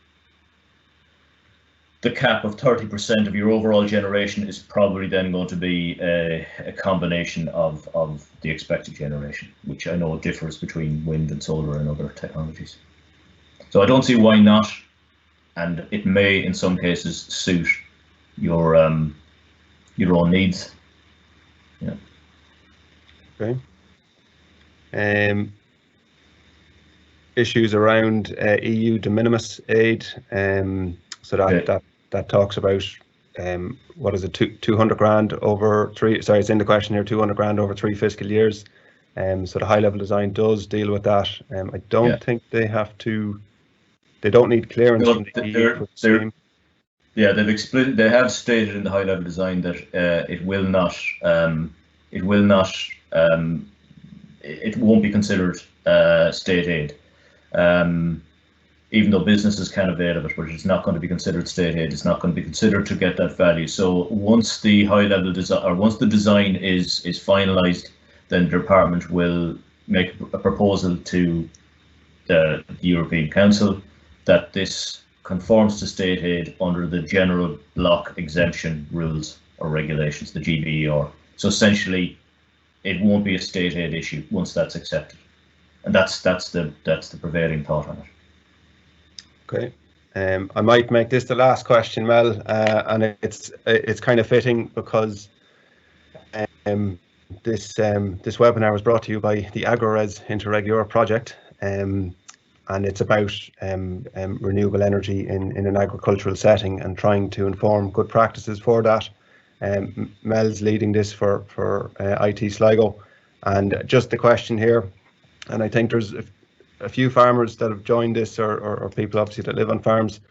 the cap of 30% of your overall generation is probably then going to be a combination of the expected generation, which I know differs between wind and solar and other technologies. So I don't see why not, and it may in some cases suit your own needs. Yeah. Okay. Issues around EU de minimis aid. So that talks about what is it, 200 grand over 3. Sorry, it's in the question here. 200 grand over 3 fiscal years. So the high level design does deal with that. I don't think they have to. They don't need clearance from the EU for the scheme. Yeah, they have stated in the high level design that it won't be considered state aid. Even though businesses can avail of it, but it's not going to be considered state aid. It's not going to be considered to get that value. So once the high level design, or once the design is finalised, then the department will make a proposal to the European Council that this conforms to state aid under the general block exemption rules or regulations, the GBER. So essentially, it won't be a state aid issue once that's accepted, and that's the prevailing thought on it. Okay, I might make this the last question, Mel, and it's kind of fitting because this webinar was brought to you by the AgroRes Interreg project, and it's about renewable energy in an agricultural setting and trying to inform good practices for that. Mel's leading this for IT Sligo, and just the question here, and I think there's a few farmers that have joined this, or people obviously that live on farms.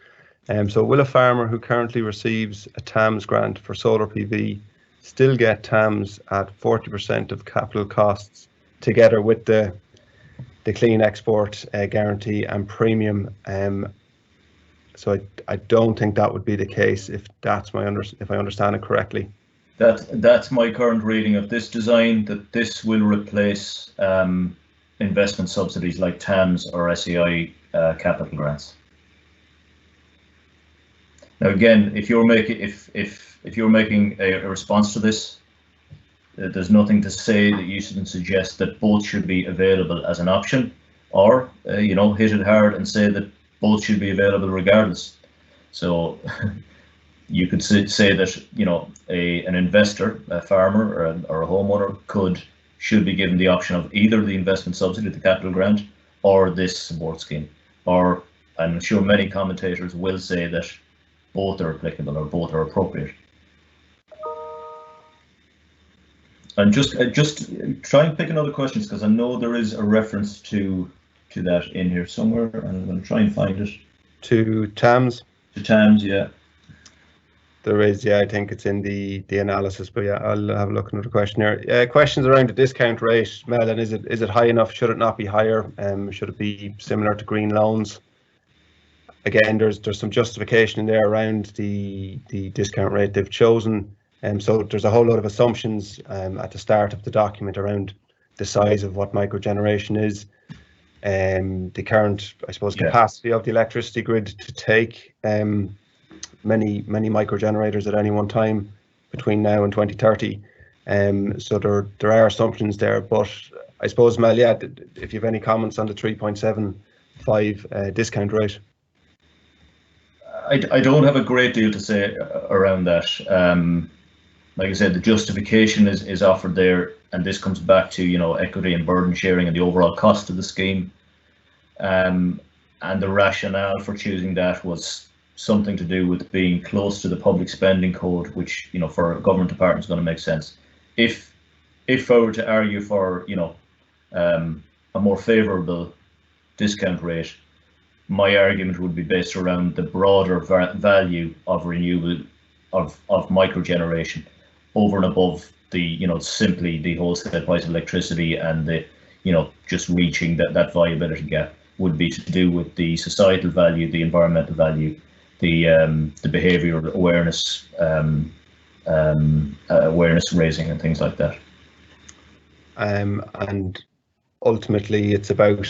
So will a farmer who currently receives a Tams grant for solar PV still get Tams at 40% of capital costs together with the clean export guarantee and premium? So I don't think that would be the case if that's if I understand it correctly. That's my current reading of this design, that this will replace investment subsidies like Tams or SEI capital grants. Now again, if you're making a response to this, there's nothing to say that you shouldn't suggest that both should be available as an option, or hit it hard and say that both should be available regardless. So you could say that an investor, a farmer, or a homeowner should be given the option of either the investment subsidy, the capital grant, or this support scheme. Or I'm sure many commentators will say that both are applicable or both are appropriate. And just try and pick another question, because I know there is a reference to that in here somewhere, and I'm going to try and find it. To Tams? To Tams, yeah. There is, yeah, I think it's in the analysis, but yeah, I'll have a look at another question here. Questions around the discount rate, Mel, and is it high enough? Should it not be higher? Should it be similar to green loans? Again, there's some justification in there around the discount rate they've chosen. So there's a whole lot of assumptions at the start of the document around the size of what microgeneration is, the current, I suppose, capacity of the electricity grid to take many microgenerators at any one time between now and 2030. So there are assumptions there, but I suppose, Mel, yeah, if you have any comments on the 3.75 discount rate. I don't have a great deal to say around that. Like I said, the justification is offered there, and this comes back to equity and burden sharing and the overall cost of the scheme. And the rationale for choosing that was something to do with being close to the public spending code, which for a government department is going to make sense. If I were to argue for a more favourable discount rate, my argument would be based around the broader value of renewable, of microgeneration, over and above the simply the wholesale price of electricity and the just reaching that viability gap. Would be to do with the societal value, the environmental value, the behavioural awareness, awareness raising and things like that. And ultimately it's about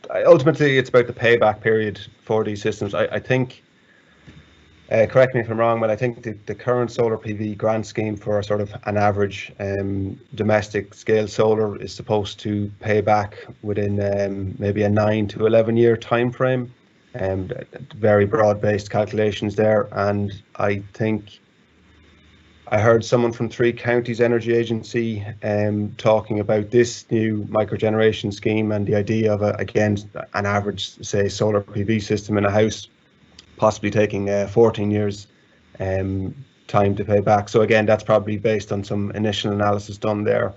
the payback period for these systems. I think, correct me if I'm wrong, but I think the current solar PV grant scheme for sort of an average domestic scale solar is supposed to pay back within maybe a 9 to 11 year time frame. Very broad-based calculations there, and I think I heard someone from Three Counties Energy Agency talking about this new microgeneration scheme and the idea of again an average, say, solar PV system in a house possibly taking 14 years time to pay back. So again, that's probably based on some initial analysis done there.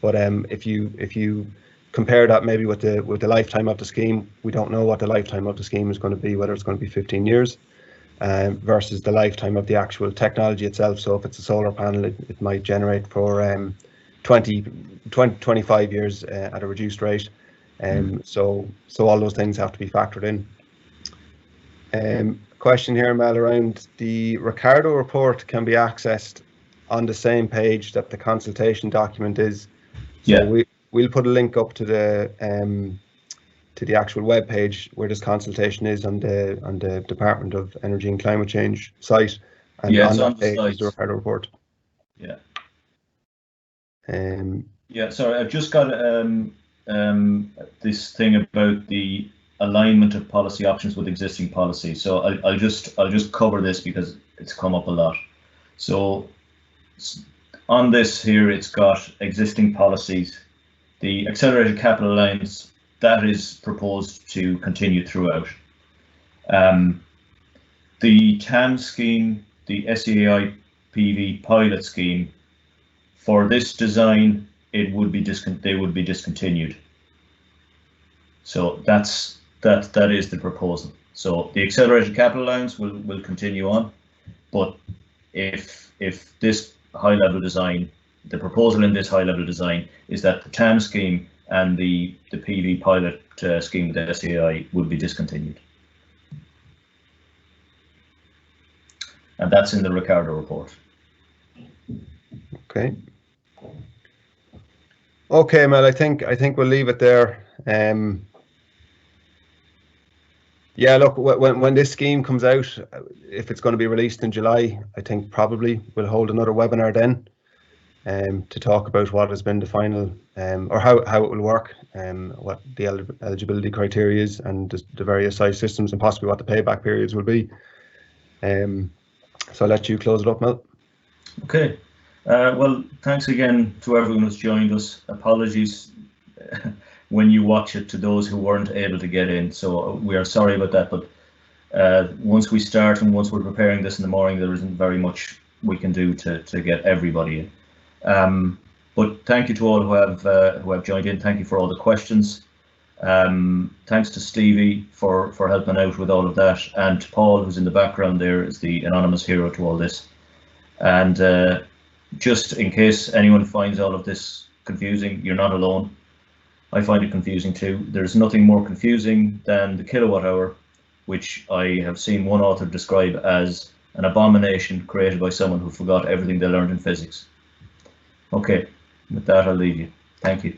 But if you compare that maybe with the lifetime of the scheme, we don't know what the lifetime of the scheme is going to be, whether it's going to be 15 years versus the lifetime of the actual technology itself. So if it's a solar panel, it might generate for 25 years at a reduced rate. So all those things have to be factored in. Question here, Mel, around the Ricardo report can be accessed on the same page that the consultation document is. So yeah, we'll put a link up to the actual web page where this consultation is on the Department of Energy and Climate Change site, and yeah, on that on page the is the Ricardo report. Yeah. Yeah. Sorry, I've just got this thing about the alignment of policy options with existing policy. So I'll just cover this because it's come up a lot. So on this here, it's got existing policies. The accelerated capital allowance, that is proposed to continue throughout. The Tams scheme, the SEAI PV pilot scheme, for this design, they would be discontinued. So that is the proposal. So the accelerated capital allowance will continue on, but if this high level design, the proposal in this high level design is that the TAM scheme and the PV pilot scheme with the SEAI will be discontinued. And that's in the Ricardo report. Okay. Okay, Mel, I think we'll leave it there. Yeah, look, when this scheme comes out, if it's going to be released in July, I think probably we'll hold another webinar then. to talk about what has been the final, or how it will work, what the eligibility criteria is, and the various size systems, and possibly what the payback periods will be. So I'll let you close it up, Mel. Okay. Well, thanks again to everyone who's joined us. Apologies when you watch it to those who weren't able to get in. So we are sorry about that, but once we start and once we're preparing this in the morning, there isn't very much we can do to get everybody in. But thank you to all who have joined in. Thank you for all the questions. Thanks to Stevie for helping out with all of that, and to Paul, who's in the background there, is the anonymous hero to all this. And just in case anyone finds all of this confusing, you're not alone. I find it confusing too. There's nothing more confusing than the kilowatt hour, which I have seen one author describe as an abomination created by someone who forgot everything they learned in physics. Okay, with that I'll leave you. Thank you.